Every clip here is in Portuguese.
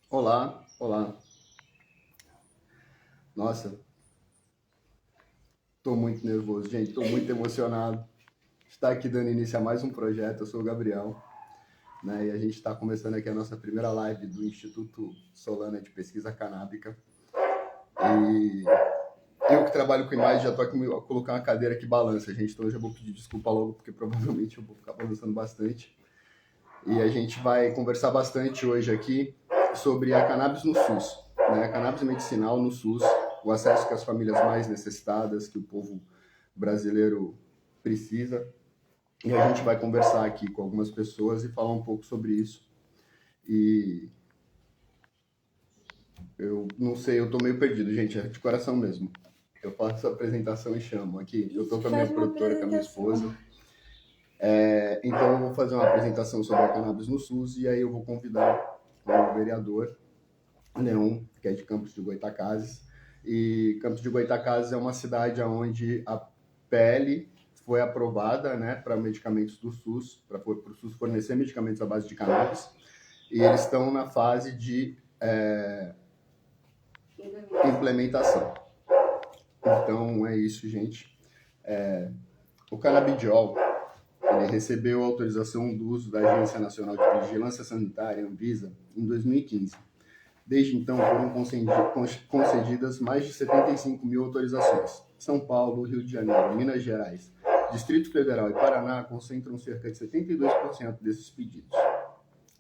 Olá, olá. Nossa, estou muito nervoso, gente, estou muito emocionado. Estar aqui dando início a mais um projeto. Eu sou o Gabriel, né? E a gente está começando aqui a nossa primeira live do Instituto Solana de Pesquisa Canábica. E eu que trabalho com imagem já estou aqui a colocar uma cadeira que balança, gente. Então eu já vou pedir desculpa logo, porque provavelmente eu vou ficar balançando bastante. E a gente vai conversar bastante hoje aqui sobre a cannabis no SUS, né? A cannabis medicinal no SUS, o acesso que as famílias mais necessitadas, que o povo brasileiro precisa. E a gente vai conversar aqui com algumas pessoas e falar um pouco sobre isso. E eu não sei, eu tô meio perdido, gente, é de coração mesmo. Eu faço a apresentação e chamo aqui. Eu tô com a minha produtora, com a minha esposa. Então eu vou fazer uma apresentação sobre a cannabis no SUS e aí eu vou convidar o vereador Leon, que é de Campos de Goytacazes. E Campos de Goytacazes é uma cidade onde a PL foi aprovada, né, para medicamentos do SUS, para o SUS fornecer medicamentos à base de cannabis. E eles estão na fase de implementação. Então é isso, gente. O canabidiol ele recebeu autorização do uso da Agência Nacional de Vigilância Sanitária, Anvisa, em 2015. Desde então, foram concedidas mais de 75 mil autorizações. São Paulo, Rio de Janeiro, Minas Gerais, Distrito Federal e Paraná concentram cerca de 72% desses pedidos.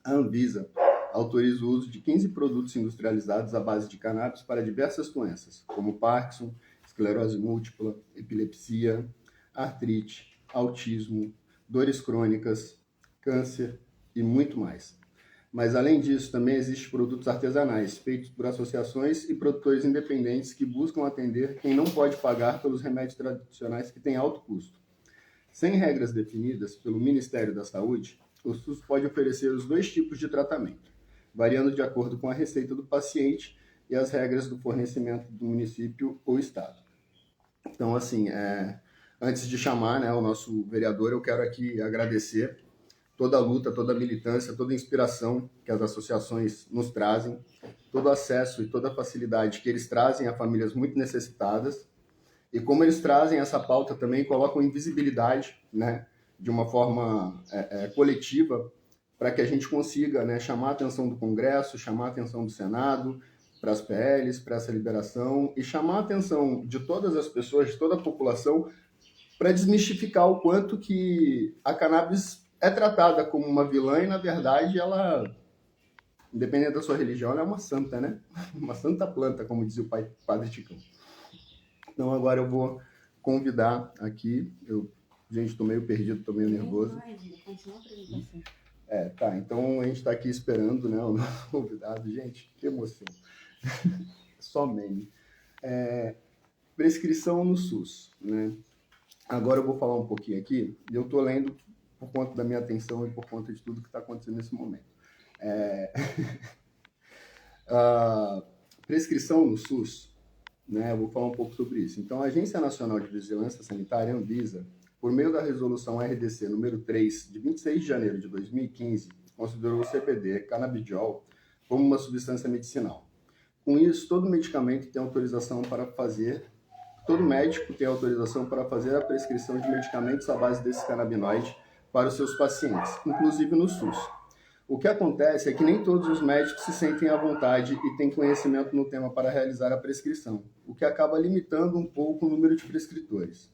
A Anvisa autoriza o uso de 15 produtos industrializados à base de cannabis para diversas doenças, como Parkinson, esclerose múltipla, epilepsia, artrite, autismo, dores crônicas, câncer e muito mais. Mas, além disso, também existem produtos artesanais, feitos por associações e produtores independentes que buscam atender quem não pode pagar pelos remédios tradicionais que têm alto custo. Sem regras definidas pelo Ministério da Saúde, o SUS pode oferecer os dois tipos de tratamento, variando de acordo com a receita do paciente e as regras do fornecimento do município ou estado. Então, assim, antes de chamar, né, o nosso vereador, eu quero aqui agradecer toda a luta, toda a militância, toda a inspiração que as associações nos trazem, todo o acesso e toda a facilidade que eles trazem a famílias muito necessitadas, e como eles trazem essa pauta também, colocam invisibilidade, né, de uma forma coletiva, para que a gente consiga, né, chamar a atenção do Congresso, chamar a atenção do Senado, para as PLs, para essa liberação, e chamar a atenção de todas as pessoas, de toda a população, para desmistificar o quanto que a cannabis é tratada como uma vilã e, na verdade, ela, independente da sua religião, ela é uma santa, né? Uma santa planta, como dizia o padre Ticão. Então, agora eu vou convidar aqui, gente, estou meio perdido, estou meio nervoso. Continua a apresentação. Tá, então a gente está aqui esperando, né, o nosso convidado. Gente, que emoção. Só meme. Prescrição no SUS, né? Agora eu vou falar um pouquinho aqui, e eu estou lendo por conta da minha atenção e por conta de tudo que está acontecendo nesse momento. A prescrição no SUS, né, eu vou falar um pouco sobre isso. Então, a Agência Nacional de Vigilância Sanitária, Anvisa, por meio da resolução RDC número 3, de 26 de janeiro de 2015, considerou o CBD, canabidiol, como uma substância medicinal. Com isso, todo medicamento tem autorização para fazer Todo médico tem autorização para fazer a prescrição de medicamentos à base desse canabinoide para os seus pacientes, inclusive no SUS. O que acontece é que nem todos os médicos se sentem à vontade e têm conhecimento no tema para realizar a prescrição, o que acaba limitando um pouco o número de prescritores.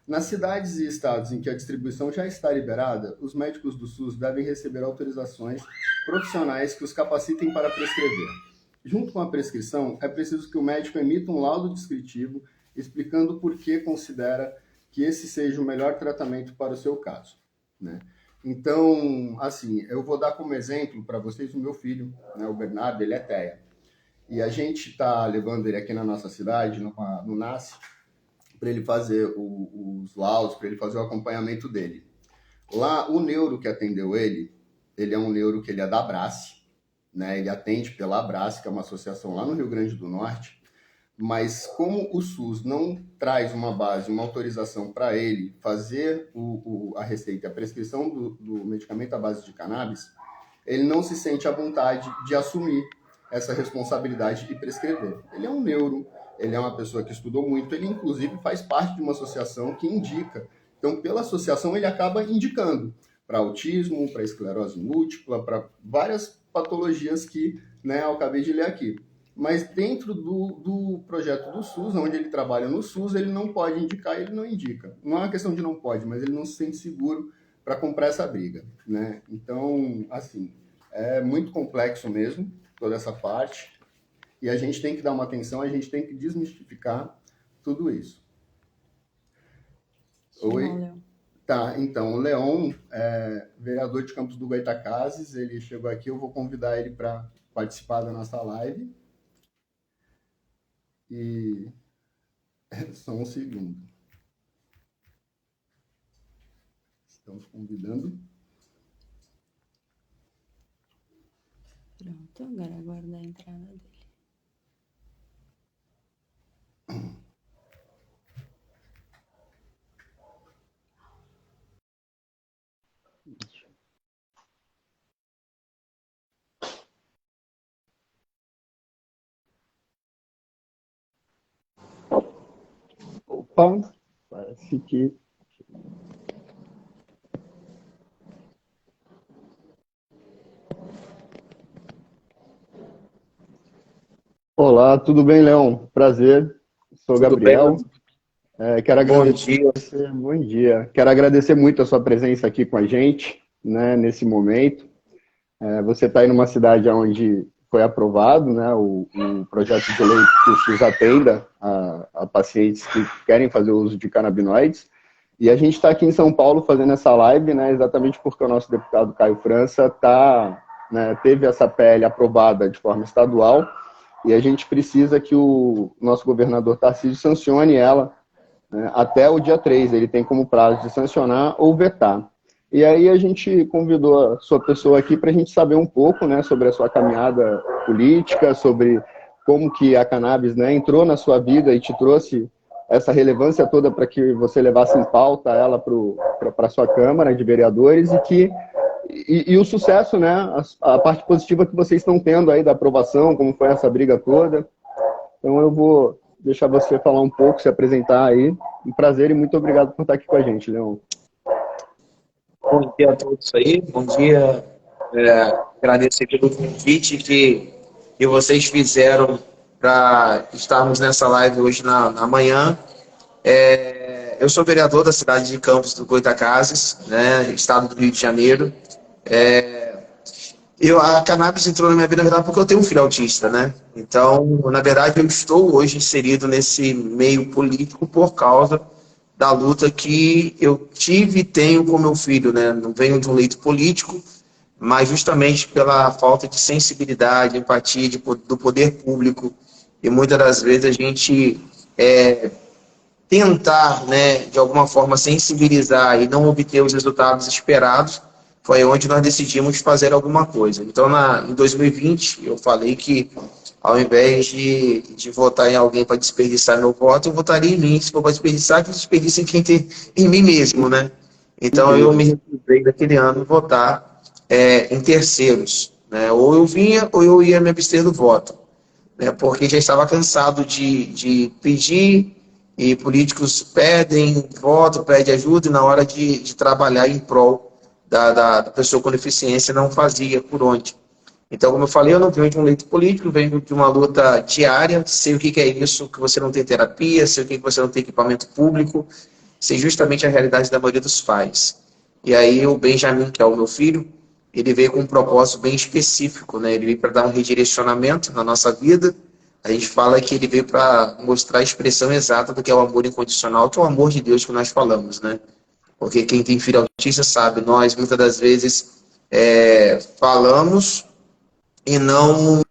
Nas cidades e estados em que a distribuição já está liberada, os médicos do SUS devem receber autorizações profissionais que os capacitem para prescrever. Junto com a prescrição, é preciso que o médico emita um laudo descritivo explicando por que considera que esse seja o melhor tratamento para o seu caso, né? Então, assim, eu vou dar como exemplo para vocês o meu filho, né, o Bernardo, ele é TEA. E a gente está levando ele aqui na nossa cidade, no NASCE, para ele fazer os laudos, para ele fazer o acompanhamento dele. Lá, o neuro que atendeu ele é um neuro que ele é da Abrace, né? Ele atende pela Abrace, que é uma associação lá no Rio Grande do Norte, mas como o SUS não traz uma base, uma autorização para ele fazer a receita, a prescrição do medicamento à base de cannabis, ele não se sente à vontade de assumir essa responsabilidade e prescrever. Ele é um neuro, ele é uma pessoa que estudou muito, ele inclusive faz parte de uma associação que indica. Então, pela associação, ele acaba indicando para autismo, para esclerose múltipla, para várias patologias que, né, eu acabei de ler aqui. Mas dentro do projeto do SUS, onde ele trabalha no SUS, ele não pode indicar, ele não indica. Não é uma questão de não pode, mas ele não se sente seguro para comprar essa briga, né? Então, assim, é muito complexo mesmo, toda essa parte, e a gente tem que dar uma atenção, a gente tem que desmistificar tudo isso. Oi? Tá, então, o Leon, vereador de Campos do Goytacazes, ele chegou aqui, eu vou convidar ele para participar da nossa live. E só um segundo. Estamos convidando. Pronto, agora aguarda a entrada dele. Opa, parece que... Olá, tudo bem, Leon? Prazer, sou Tudo Gabriel. bem? Quero Bom agradecer, dia. bom dia. Quero agradecer muito a sua presença aqui com a gente, né, nesse momento. Você está aí numa cidade onde foi aprovado, né, o projeto de lei que o SUS atenda a pacientes que querem fazer uso de canabinoides. E a gente está aqui em São Paulo fazendo essa live, né, exatamente porque o nosso deputado Caio França teve essa PL aprovada de forma estadual e a gente precisa que o nosso governador Tarcísio sancione ela, né, até o dia 3. Ele tem como prazo de sancionar ou vetar. E aí a gente convidou a sua pessoa aqui para a gente saber um pouco, né, sobre a sua caminhada política, sobre como que a cannabis, né, entrou na sua vida e te trouxe essa relevância toda para que você levasse em pauta ela para a sua Câmara de Vereadores e o sucesso, né, a parte positiva que vocês estão tendo aí da aprovação, como foi essa briga toda. Então eu vou deixar você falar um pouco, se apresentar aí. Um prazer e muito obrigado por estar aqui com a gente, Leon. Bom dia a todos aí. Bom dia. Agradecer pelo convite que vocês fizeram para estarmos nessa live hoje na manhã. Eu sou vereador da cidade de Campos do Goytacazes, né, estado do Rio de Janeiro. A cannabis entrou na minha vida, na verdade, porque eu tenho um filho autista, né? Então, na verdade, eu estou hoje inserido nesse meio político por causa da luta que eu tive e tenho com meu filho, né? Não venho de um leito político, mas justamente pela falta de sensibilidade, empatia do poder público, e muitas das vezes a gente tentar, né, de alguma forma sensibilizar e não obter os resultados esperados, foi onde nós decidimos fazer alguma coisa. Então, em 2020, eu falei que ao invés de votar em alguém para desperdiçar meu voto, eu votaria em mim. Se for para desperdiçar, que desperdice em mim mesmo, né? Então, eu me recusei daquele ano votar em terceiros, né? Ou eu vinha, ou eu ia me abster do voto, né? Porque já estava cansado de pedir, e políticos pedem voto, pedem ajuda, e na hora de trabalhar em prol da pessoa com deficiência não fazia por onde. Então, como eu falei, eu não venho de um leito político, venho de uma luta diária, sei o que é isso, que você não tem terapia, sei o que você não tem equipamento público, sei justamente a realidade da maioria dos pais. E aí o Benjamin, que é o meu filho, ele veio com um propósito bem específico, né? Ele veio para dar um redirecionamento na nossa vida. A gente fala que ele veio para mostrar a expressão exata do que é o amor incondicional, que é o amor de Deus que nós falamos, né? Porque quem tem filho autista sabe, nós muitas das vezes falamos e não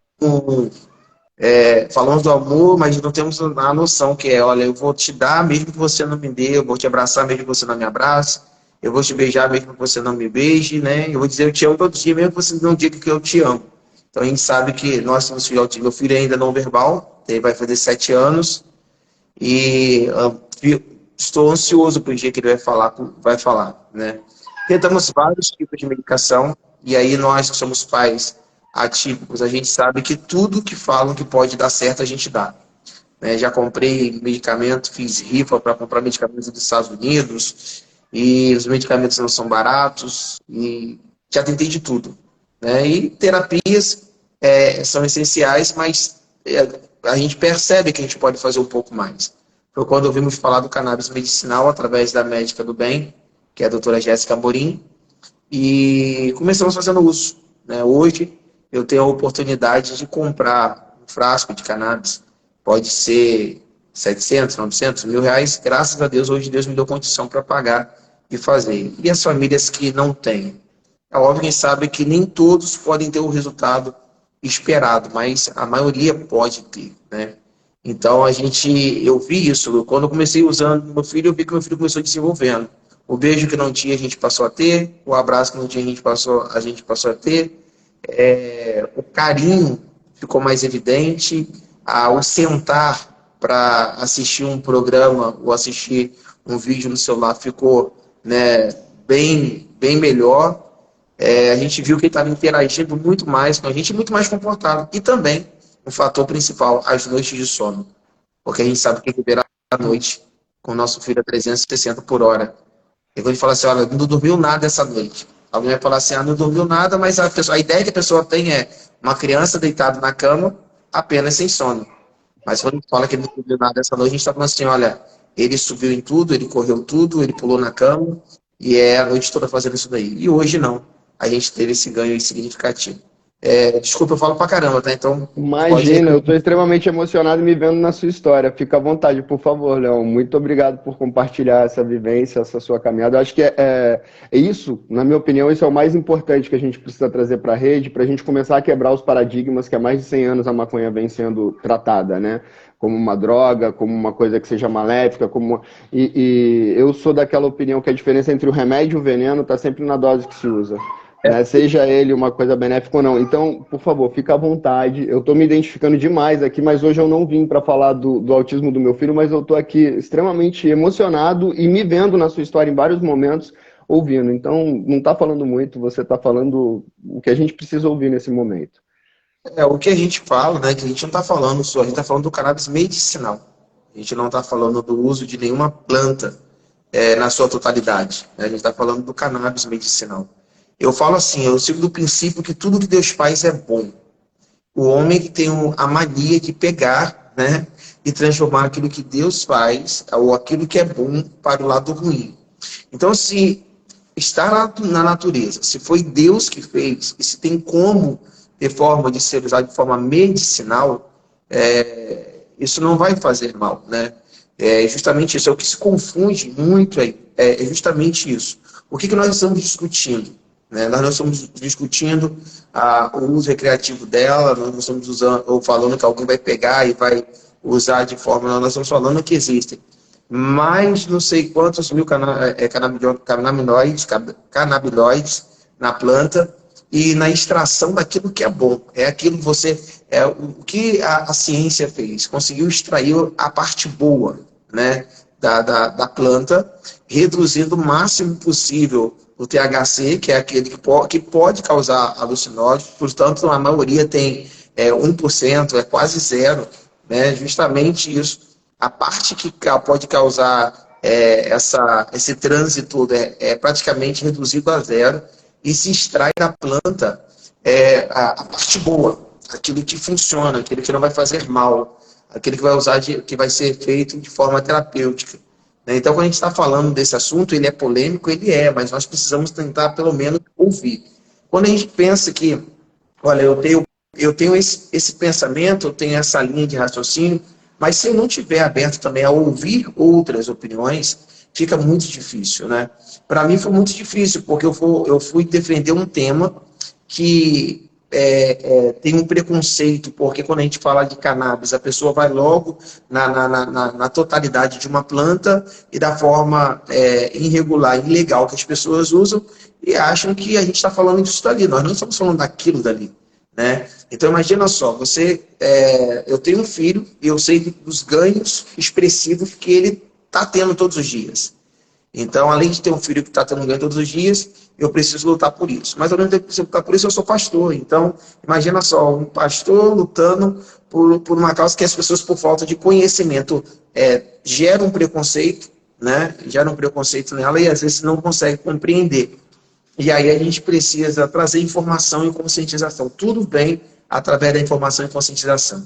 falamos do amor, mas não temos a noção que olha, eu vou te dar mesmo que você não me dê, eu vou te abraçar mesmo que você não me abrace, eu vou te beijar mesmo que você não me beije, né? Eu vou dizer eu te amo todo dia, mesmo que você não diga que eu te amo. Então a gente sabe que nós temos filho autista, meu filho ainda não verbal, ele vai fazer 7 anos, e estou ansioso para o dia que ele vai falar, né? Tentamos vários tipos de medicação, e aí nós que somos pais, atípicos, a gente sabe que tudo que falam que pode dar certo, a gente dá. Né? Já comprei medicamento, fiz rifa para comprar medicamentos dos Estados Unidos, e os medicamentos não são baratos, e já tentei de tudo. Né? E terapias são essenciais, mas a gente percebe que a gente pode fazer um pouco mais. Foi quando ouvimos falar do cannabis medicinal através da médica do bem, que é a doutora Jéssica Amorim, e começamos fazendo uso. Né? Hoje eu tenho a oportunidade de comprar um frasco de cannabis, pode ser 700, 900, R$ 1.000, graças a Deus, hoje Deus me deu condição para pagar e fazer. E as famílias que não têm? É óbvio que a gente sabe que nem todos podem ter o resultado esperado, mas a maioria pode ter, né? Então, eu vi isso, quando eu comecei usando meu filho, eu vi que meu filho começou desenvolvendo. O beijo que não tinha, a gente passou a ter, o abraço que não tinha, a gente passou a ter, o carinho ficou mais evidente, o sentar para assistir um programa ou assistir um vídeo no celular ficou, né, bem melhor. A gente viu que ele estava interagindo muito mais com a gente, muito mais comportado. E também, o fator principal, as noites de sono. Porque a gente sabe que liberar a noite com o nosso filho a 360 por hora. E quando a gente fala assim, olha, não dormiu nada essa noite. Alguém vai falar assim, não dormiu nada, mas a ideia que a pessoa tem é uma criança deitada na cama, apenas sem sono. Mas quando a gente fala que ele não dormiu nada essa noite, a gente está falando assim, olha, ele subiu em tudo, ele correu tudo, ele pulou na cama, e a noite toda fazendo isso daí. E hoje não. A gente teve esse ganho significativo. Desculpa, eu falo pra caramba, tá? Então, Imagina, eu estou extremamente emocionado me vendo na sua história. Fica à vontade, por favor, Leão. Muito obrigado por compartilhar essa vivência, essa sua caminhada. Eu acho que é isso, na minha opinião, isso é o mais importante que a gente precisa trazer para a rede, para a gente começar a quebrar os paradigmas que há mais de 100 anos a maconha vem sendo tratada, né? Como uma droga, como uma coisa que seja maléfica, e eu sou daquela opinião que a diferença entre o remédio e o veneno está sempre na dose que se usa. Né? Seja ele uma coisa benéfica ou não. Então, por favor, fica à vontade. Eu estou me identificando demais aqui, mas hoje eu não vim para falar do autismo do meu filho, mas eu estou aqui extremamente emocionado e me vendo na sua história em vários momentos, ouvindo. Então, não está falando muito, você está falando o que a gente precisa ouvir nesse momento. O que a gente fala, né, que a gente não está falando só, a gente está falando do cannabis medicinal. A gente não está falando do uso de nenhuma planta na sua totalidade. Né? A gente está falando do cannabis medicinal. Eu falo assim, eu sigo do princípio que tudo que Deus faz é bom. O homem que tem a mania de pegar, né, e transformar aquilo que Deus faz, ou aquilo que é bom, para o lado ruim. Então, se está na natureza, se foi Deus que fez, e se tem como ter forma de ser usado de forma medicinal, isso não vai fazer mal, né? É justamente isso, é o que se confunde muito aí, é justamente isso. O que nós estamos discutindo? Né? Nós não estamos discutindo o uso recreativo dela, nós não estamos usando, ou falando que alguém vai pegar e vai usar de forma... Nós estamos falando que existem mais não sei quantos mil canabinoides na planta e na extração daquilo que é bom. É aquilo que o que a ciência fez, conseguiu extrair a parte boa, né, da planta, reduzindo o máximo possível o THC, que é aquele que pode causar alucinógeno, portanto, a maioria tem 1%, é quase zero, né? Justamente isso. A parte que pode causar esse trânsito é praticamente reduzido a zero e se extrai da planta a parte boa, aquilo que funciona, aquilo que não vai fazer mal, aquele que vai que vai ser feito de forma terapêutica. Então, quando a gente está falando desse assunto, ele é polêmico, mas nós precisamos tentar, pelo menos, ouvir. Quando a gente pensa que, olha, eu tenho esse pensamento, eu tenho essa linha de raciocínio, mas se eu não estiver aberto também a ouvir outras opiniões, fica muito difícil, né? Para mim foi muito difícil, porque eu fui defender um tema que tem um preconceito, porque quando a gente fala de cannabis, a pessoa vai logo na totalidade de uma planta e da forma irregular, ilegal que as pessoas usam e acham que a gente está falando disso dali. Nós não estamos falando daquilo dali, né? Então imagina só, eu tenho um filho e eu sei dos ganhos expressivos que ele está tendo todos os dias. Então, além de ter um filho que está tendo um ganho todos os dias, eu preciso lutar por isso. Mas ao mesmo tempo que eu preciso lutar por isso, eu sou pastor. Então, imagina só, um pastor lutando por uma causa que as pessoas, por falta de conhecimento, geram um preconceito, né? Geram um preconceito nela e às vezes não consegue compreender. E aí a gente precisa trazer informação e conscientização. Tudo bem através da informação e conscientização.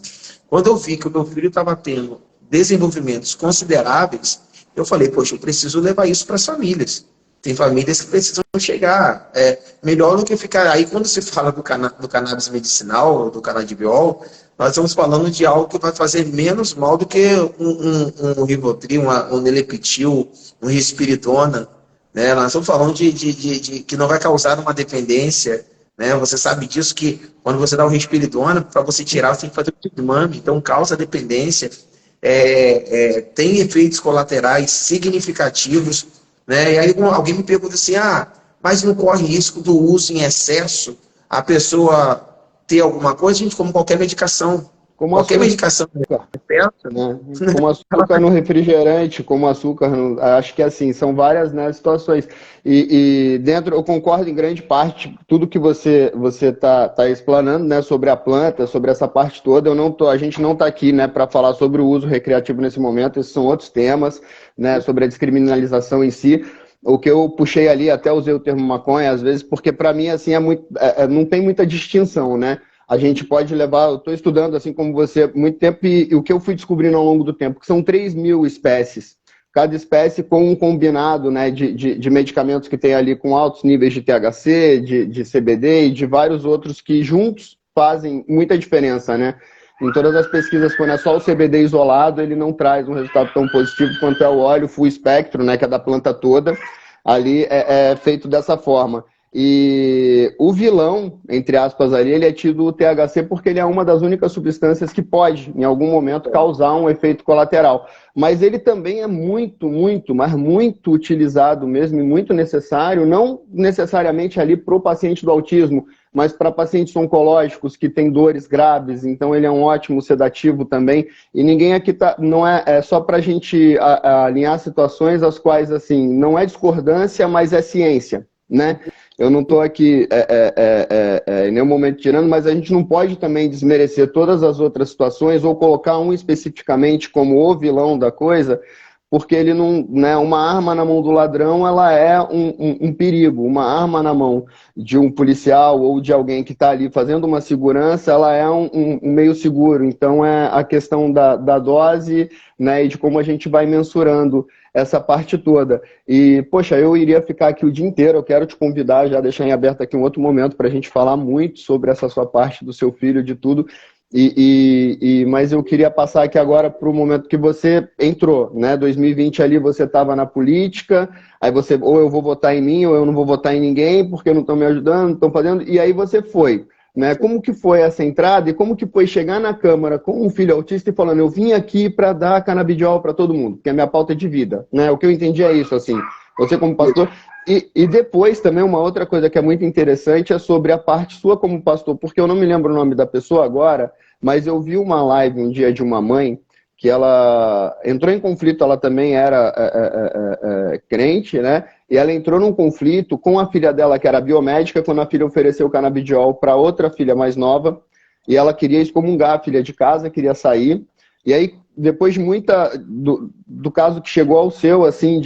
Quando eu vi que o meu filho estava tendo desenvolvimentos consideráveis, eu falei, poxa, eu preciso levar isso para as famílias. Tem famílias que precisam chegar. Melhor do que ficar... Aí, quando se fala do cannabis medicinal, do canabidiol, nós estamos falando de algo que vai fazer menos mal do que um Rivotril, um Nelepitil, um Risperidona. Né? Nós estamos falando de que não vai causar uma dependência. Né? Você sabe disso que quando você dá um Risperidona, para você tirar, você tem que fazer um desmame. Então, causa dependência. Tem efeitos colaterais significativos. Né? E aí alguém me pergunta assim, mas não corre risco do uso em excesso a pessoa ter alguma coisa? Gente, como qualquer medicação. Qualquer medicação. Né? Como açúcar no refrigerante, como açúcar no... Acho que assim, são várias, né, situações. E dentro, eu concordo em grande parte, tudo que você tá explanando, né, sobre a planta, sobre essa parte toda. A gente não está aqui, né, para falar sobre o uso recreativo nesse momento, esses são outros temas, né, sobre a descriminalização em si. O que eu puxei ali, até usei o termo maconha, às vezes, porque para mim, assim, não tem muita distinção, né? A gente pode levar, eu estou estudando, assim como você, muito tempo, e o que eu fui descobrindo ao longo do tempo, que são 3.000 espécies, cada espécie com um combinado, né, de medicamentos que tem ali com altos níveis de THC, de CBD e de vários outros que juntos fazem muita diferença, né? Em todas as pesquisas, quando é só o CBD isolado, ele não traz um resultado tão positivo quanto é o óleo full espectro, né, que é da planta toda, ali é feito dessa forma. E o vilão, entre aspas, ali, ele é tido o THC porque ele é uma das únicas substâncias que pode, em algum momento, causar um efeito colateral. Mas ele também é muito, mas muito utilizado mesmo e muito necessário, não necessariamente ali para o paciente do autismo, mas para pacientes oncológicos que têm dores graves, então ele é um ótimo sedativo também. E ninguém aqui não é só para a gente alinhar situações as quais, assim, não é discordância, mas é ciência, né? Eu não estou aqui em nenhum momento tirando, mas a gente não pode também desmerecer todas as outras situações ou colocar um especificamente como o vilão da coisa, porque ele não, né, uma arma na mão do ladrão, ela é um perigo. Uma arma na mão de um policial ou de alguém que está ali fazendo uma segurança, ela é um meio seguro. Então é a questão da dose, né, e de como a gente vai mensurando essa parte toda. E, poxa, eu iria ficar aqui o dia inteiro, eu quero te convidar, já deixar em aberto aqui um outro momento para a gente falar muito sobre essa sua parte do seu filho, de tudo. Mas eu queria passar aqui agora para o momento que você entrou, né? 2020 ali você estava na política, aí você, ou eu vou votar em mim, ou eu não vou votar em ninguém, porque não estão me ajudando, não estão fazendo, e aí você foi. Né? Como que foi essa entrada e como que foi chegar na Câmara com um filho autista e falando, eu vim aqui para dar canabidiol para todo mundo, que é a minha pauta de vida. Né? O que eu entendi é isso, assim, você como pastor. E depois também uma outra coisa que é muito interessante é sobre a parte sua como pastor, porque eu não me lembro o nome da pessoa agora, mas eu vi uma live um dia de uma mãe que ela entrou em conflito, ela também era crente, né? E ela entrou num conflito com a filha dela, que era biomédica, quando a filha ofereceu o canabidiol para outra filha mais nova, e ela queria excomungar a filha de casa, queria sair. E aí, depois de do caso que chegou ao seu, assim,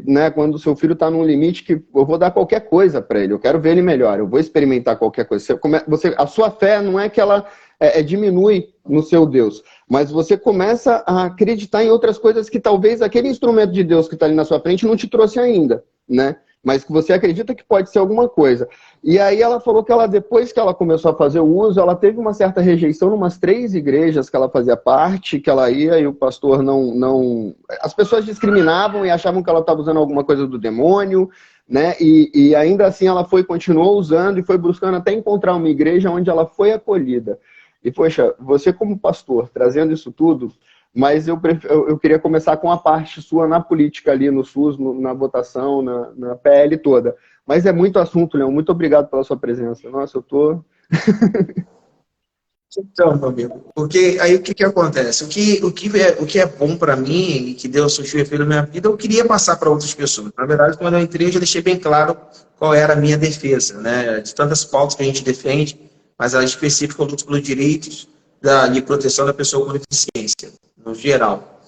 né, quando o seu filho está num limite que eu vou dar qualquer coisa para ele, eu quero ver ele melhor, eu vou experimentar qualquer coisa. A sua fé não é que ela diminui no seu Deus, mas você começa a acreditar em outras coisas que talvez aquele instrumento de Deus que está ali na sua frente não te trouxe ainda, né? Mas que você acredita que pode ser alguma coisa. E aí ela falou que ela, depois que ela começou a fazer o uso, ela teve uma certa rejeição em umas 3 igrejas que ela fazia parte, que ela ia e o pastor não... As pessoas discriminavam e achavam que ela estava usando alguma coisa do demônio, né? E ainda assim ela continuou usando e foi buscando até encontrar uma igreja onde ela foi acolhida. E, poxa, você como pastor, trazendo isso tudo, mas eu queria começar com a parte sua na política ali, no SUS, na votação, na PL toda. Mas é muito assunto, Leão. Muito obrigado pela sua presença. Nossa, eu tô... Então, meu amigo, porque aí o que que acontece? O que é bom para mim e que Deus surgiu efeito na minha vida, eu queria passar para outras pessoas. Na verdade, quando eu entrei, eu já deixei bem claro qual era a minha defesa, né? De tantas pautas que a gente defende, mas a específica eu luto pelos direitos de proteção da pessoa com deficiência, no geral.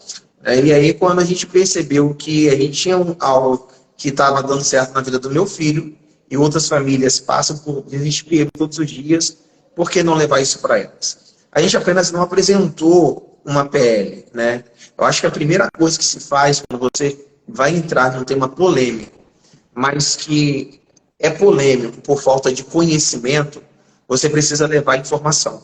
E aí, quando a gente percebeu que a gente tinha algo que estava dando certo na vida do meu filho, e outras famílias passam por desespero todos os dias, por que não levar isso para elas? A gente apenas não apresentou uma PL, né? Eu acho que a primeira coisa que se faz quando você vai entrar num tema polêmico, mas que é polêmico por falta de conhecimento, você precisa levar informação.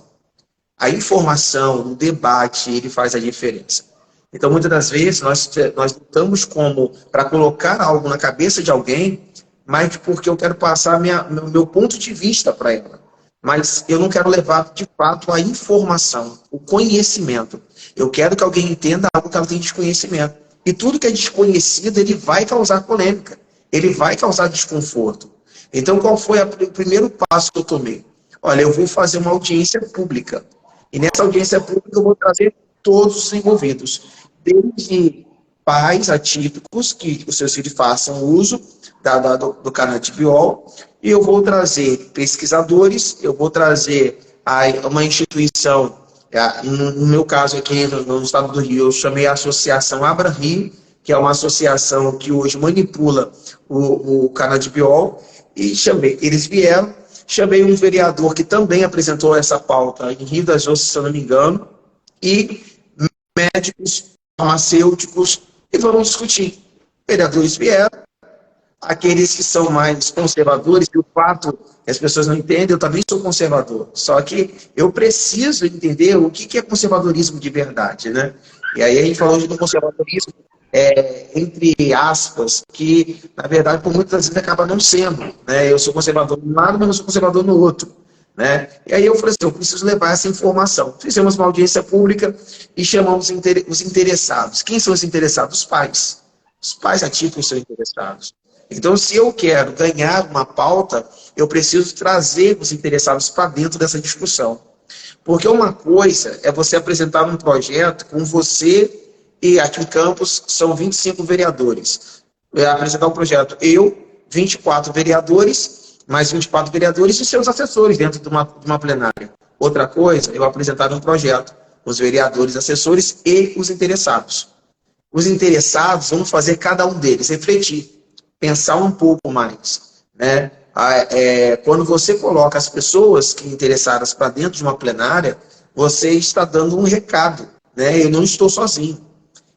A informação, o debate, ele faz a diferença. Então, muitas das vezes, nós lutamos como para colocar algo na cabeça de alguém, mas porque eu quero passar meu ponto de vista para ela. Mas eu não quero levar, de fato, a informação, o conhecimento. Eu quero que alguém entenda algo que ela tem desconhecimento. E tudo que é desconhecido, ele vai causar polêmica. Ele vai causar desconforto. Então, qual foi o primeiro passo que eu tomei? Olha, eu vou fazer uma audiência pública. E nessa audiência pública eu vou trazer todos os envolvidos. Desde pais atípicos, que os seus filhos façam uso do canabidiol, e eu vou trazer pesquisadores, eu vou trazer uma instituição, no meu caso aqui no estado do Rio, eu chamei a Associação Abra Rio, que é uma associação que hoje manipula o canabidiol, e eles vieram, chamei um vereador que também apresentou essa pauta em Rio das Ostras, se eu não me engano, e médicos, farmacêuticos, e vamos discutir. Vereadores vieram, aqueles que são mais conservadores, e o fato que as pessoas não entendem, eu também sou conservador, só que eu preciso entender o que é conservadorismo de verdade, né? E aí a gente falou de um conservadorismo, entre aspas, que na verdade por muitas vezes acaba não sendo, né? Eu sou conservador num lado, mas não sou conservador no outro, né? E aí eu falei assim, eu preciso levar essa informação. Fizemos uma audiência pública e chamamos os interessados. Quem são os interessados? Os pais. Os pais atípicos são interessados. Então, se eu quero ganhar uma pauta, eu preciso trazer os interessados para dentro dessa discussão. Porque uma coisa é você apresentar um projeto com você e aqui em Campos são 25 vereadores. Apresentar um projeto, 24 vereadores, mais 24 vereadores e seus assessores dentro de uma plenária. Outra coisa, eu apresentar um projeto, os vereadores, assessores e os interessados. Os interessados vão fazer cada um deles refletir, pensar um pouco mais, né? Quando você coloca as pessoas que interessadas para dentro de uma plenária, você está dando um recado, né? Eu não estou sozinho,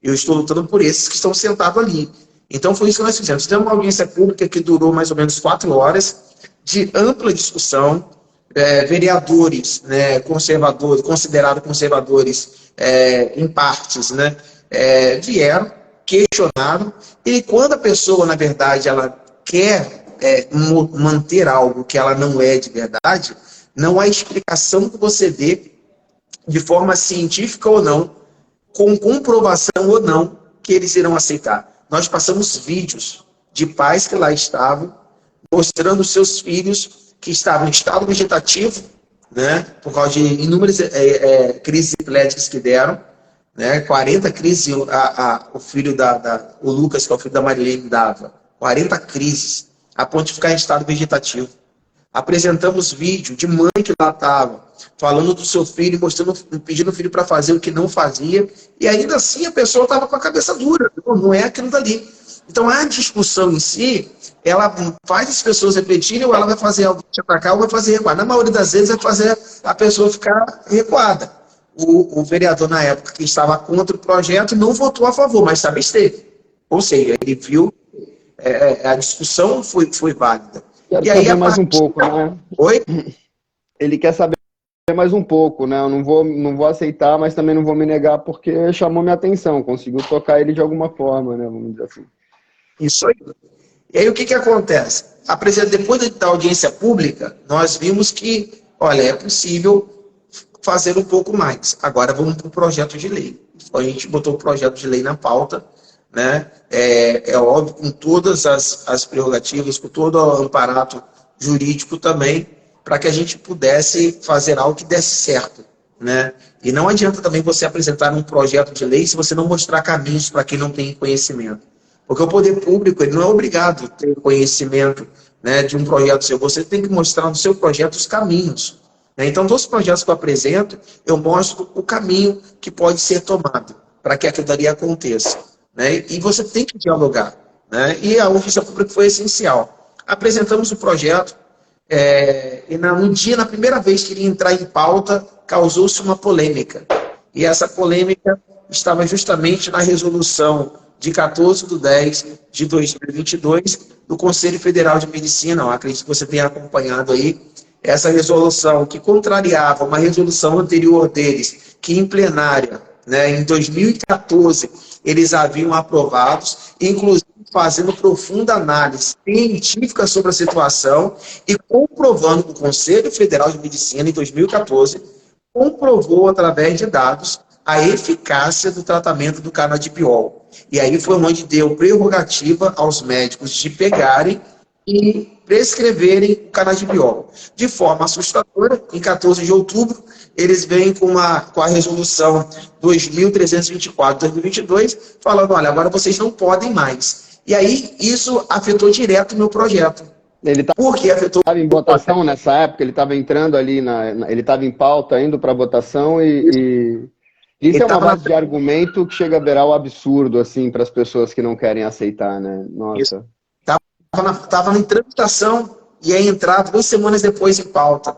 eu estou lutando por esses que estão sentados ali. Então foi isso que nós fizemos. Fizemos uma audiência pública que durou mais ou menos 4 horas, de ampla discussão, vereadores, né, considerados conservadores em partes, né, vieram, questionaram, e quando a pessoa, na verdade, ela quer manter algo que ela não é de verdade, não há explicação que você dê, de forma científica ou não, com comprovação ou não, que eles irão aceitar. Nós passamos vídeos de pais que lá estavam, mostrando seus filhos que estavam em estado vegetativo, né, por causa de inúmeras crises epiléticas que deram, né, 40 crises, o filho o Lucas, que é o filho da Marilene, dava 40 crises, a ponto de ficar em estado vegetativo. Apresentamos vídeo de mãe que lá estava, falando do seu filho, pedindo o filho para fazer o que não fazia, e ainda assim a pessoa estava com a cabeça dura, não é aquilo dali. Então a discussão em si, ela faz as pessoas refletirem, ou ela vai fazer algo te atacar, ou vai fazer recuar. Na maioria das vezes vai fazer a pessoa ficar recuada. O vereador na época que estava contra o projeto não votou a favor, mas se absteve. Ou seja, ele viu, a discussão foi válida. Quero e aí, saber mais um pouco, né? Oi? Ele quer saber mais um pouco, né? Eu não vou aceitar, mas também não vou me negar porque chamou minha atenção, conseguiu tocar ele de alguma forma, né? Vamos dizer assim. Isso aí. E aí o que acontece? Depois da audiência pública, nós vimos que, olha, é possível fazer um pouco mais. Agora vamos para o projeto de lei. A gente botou o projeto de lei na pauta, né? É óbvio, com todas as prerrogativas, com todo o aparato jurídico também, para que a gente pudesse fazer algo que desse certo. né? E não adianta também você apresentar um projeto de lei se você não mostrar caminhos para quem não tem conhecimento. Porque o poder público ele não é obrigado a ter conhecimento, né, de um projeto seu. Você tem que mostrar no seu projeto os caminhos, né? Então, todos os projetos que eu apresento, eu mostro o caminho que pode ser tomado para que aquilo dali aconteça, né? E você tem que dialogar, né? E a audiência pública foi essencial. Apresentamos o projeto, e na primeira vez que ele ia entrar em pauta, causou-se uma polêmica. E essa polêmica estava justamente na resolução de 14/10 de 2022 do Conselho Federal de Medicina. Eu acredito que você tenha acompanhado aí essa resolução que contrariava uma resolução anterior deles, que em plenária, né, em 2014, eles haviam aprovados, inclusive fazendo profunda análise científica sobre a situação e comprovando que o Conselho Federal de Medicina, em 2014, comprovou através de dados a eficácia do tratamento do canabidiol. E aí foi onde deu prerrogativa aos médicos de pegarem e prescreverem o canabidiol. De forma assustadora, em 14 de outubro, eles vêm com a resolução 2324/2022, falando, olha, agora vocês não podem mais. E aí, isso afetou direto o meu projeto. Ele Por que afetou? estava em votação nessa época, ele estava entrando ali, ele estava em pauta, indo para votação e isso é uma base de argumento que chega a virar o absurdo, assim, para as pessoas que não querem aceitar, né? Nossa. Estava em tramitação e ia entrar 2 semanas depois em pauta,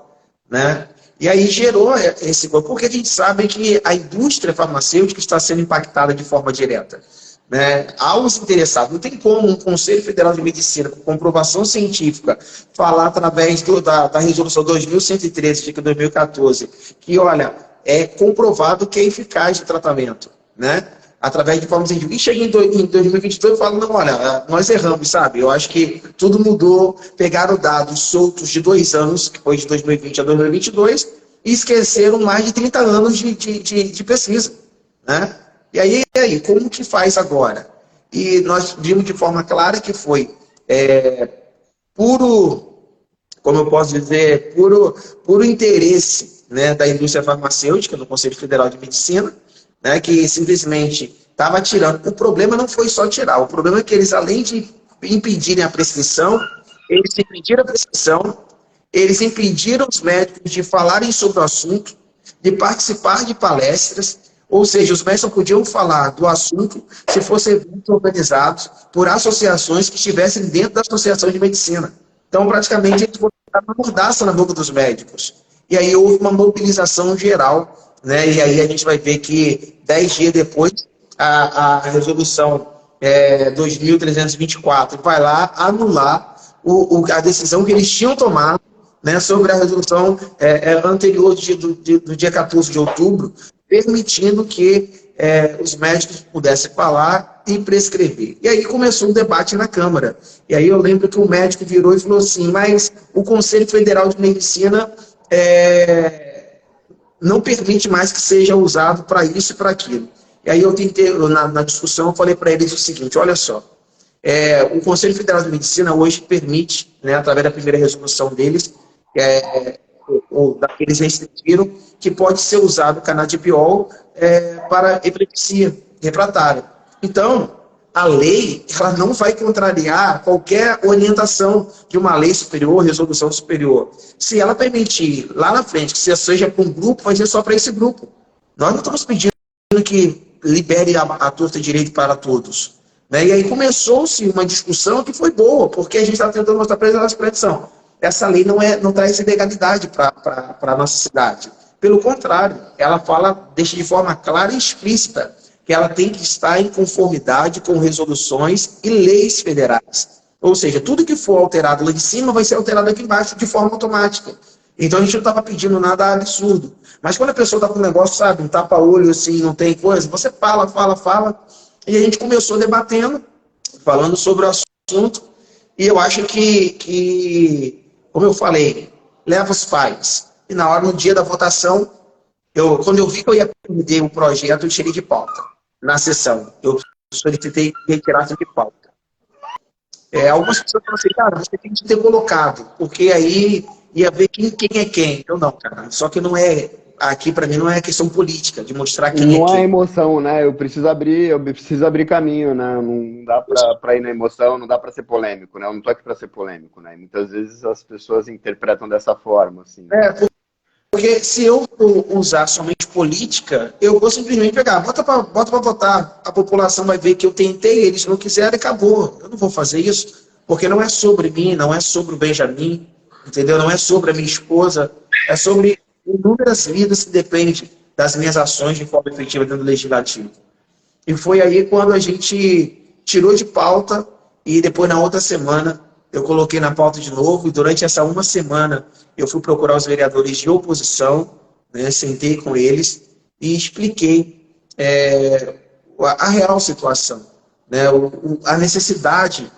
né? E aí gerou esse... Porque a gente sabe que a indústria farmacêutica está sendo impactada de forma direta, né? Aos interessados. Não tem como um Conselho Federal de Medicina, com comprovação científica, falar através da resolução 2113 de 2014, que, olha, é comprovado que é eficaz o tratamento, né? Através de forma científica. E chega em 2022 e fala, não, olha, nós erramos, sabe? Eu acho que tudo mudou, pegaram dados soltos de 2 anos, que foi de 2020 a 2022, e esqueceram mais de 30 anos de pesquisa, né? E aí, como que faz agora? E nós vimos de forma clara que foi puro, como eu posso dizer, puro interesse, né, da indústria farmacêutica, do Conselho Federal de Medicina, né, que simplesmente estava tirando. O problema não foi só tirar, o problema é que eles, além de impedirem a prescrição, eles impediram a prescrição, eles impediram os médicos de falarem sobre o assunto, de participar de palestras, ou seja, os médicos só podiam falar do assunto se fossem eventos organizados por associações que estivessem dentro da Associação de Medicina. Então, praticamente, eles botaram uma mordaça na boca dos médicos. E aí houve uma mobilização geral, né? E aí a gente vai ver que 10 dias depois, a resolução 2324 vai lá anular a decisão que eles tinham tomado, né, sobre a resolução anterior do dia 14 de outubro, permitindo que os médicos pudessem falar e prescrever. E aí começou um debate na Câmara. E aí eu lembro que o médico virou e falou assim, mas o Conselho Federal de Medicina não permite mais que seja usado para isso e para aquilo. E aí eu tentei, na discussão, eu falei para eles o seguinte, olha só, o Conselho Federal de Medicina hoje permite, né, através da primeira resolução deles, ou daqueles restringiram, que pode ser usado o canabidiol para epilepsia refratária. Então, a lei ela não vai contrariar qualquer orientação de uma lei superior, resolução superior. Se ela permitir lá na frente que seja para um grupo, vai ser só para esse grupo. Nós não estamos pedindo que libere a torta direito para todos, né? E aí começou-se uma discussão que foi boa, porque a gente está tentando mostrar para eles a expressão. Essa lei não traz ilegalidade para a nossa cidade. Pelo contrário, ela deixa de forma clara e explícita que ela tem que estar em conformidade com resoluções e leis federais. Ou seja, tudo que for alterado lá de cima vai ser alterado aqui embaixo de forma automática. Então a gente não estava pedindo nada absurdo. Mas quando a pessoa está com um negócio, sabe, um tapa-olho assim, não tem coisa, você fala. E a gente começou debatendo, falando sobre o assunto. E eu acho que como eu falei, leva os pais. E na hora, no dia da votação, quando eu vi que eu ia perder o projeto, eu tirei de pauta. Na sessão, eu solicitei retirar de pauta. Algumas pessoas falaram assim, cara, você tem que ter colocado, porque aí ia ver quem é quem. Eu não, cara, só que não é aqui para mim não é questão política, de mostrar quem é Não há quem. emoção, né? Eu preciso abrir caminho, né? Não dá pra ir na emoção, não dá pra ser polêmico, né? Eu não tô aqui pra ser polêmico, né? E muitas vezes as pessoas interpretam dessa forma, assim. É, porque se eu for usar somente política, eu vou simplesmente pegar, bota para votar, a população vai ver que eu tentei, eles não quiseram e acabou. Eu não vou fazer isso, porque não é sobre mim, não é sobre o Benjamin, entendeu? Não é sobre a minha esposa, é sobre inúmeras vidas que dependem das minhas ações de forma efetiva dentro do legislativo. E foi aí quando a gente tirou de pauta e depois na outra semana eu coloquei na pauta de novo e durante essa uma semana eu fui procurar os vereadores de oposição, né, sentei com eles e expliquei a real situação, né, a necessidade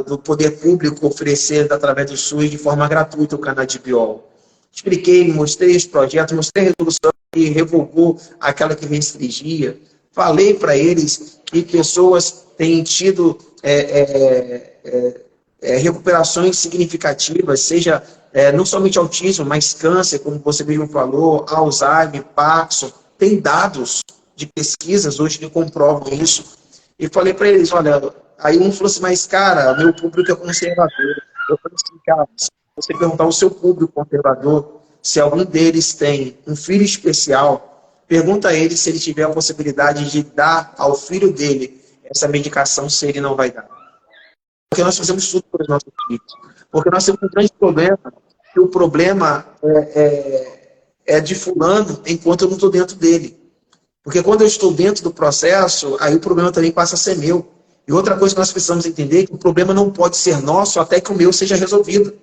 do poder público oferecer através do SUS de forma gratuita o canabidiol. Expliquei, mostrei os projetos, mostrei a resolução que revogou aquela que restringia. Falei para eles que pessoas têm tido recuperações significativas, seja não somente autismo, mas câncer, como você mesmo falou, Alzheimer, Parkinson. Tem dados de pesquisas hoje que comprovam isso. E falei para eles, olha, aí um falou assim, mas cara, meu público é conservador. Eu falei assim, cara, se você perguntar ao seu público conservador, se algum deles tem um filho especial, pergunta a ele se ele tiver a possibilidade de dar ao filho dele essa medicação, se ele não vai dar. Porque nós fazemos tudo para os nossos filhos. Porque nós temos um grande problema, que o problema é de fulano enquanto eu não estou dentro dele. Porque quando eu estou dentro do processo, aí o problema também passa a ser meu. E outra coisa que nós precisamos entender é que o problema não pode ser nosso até que o meu seja resolvido.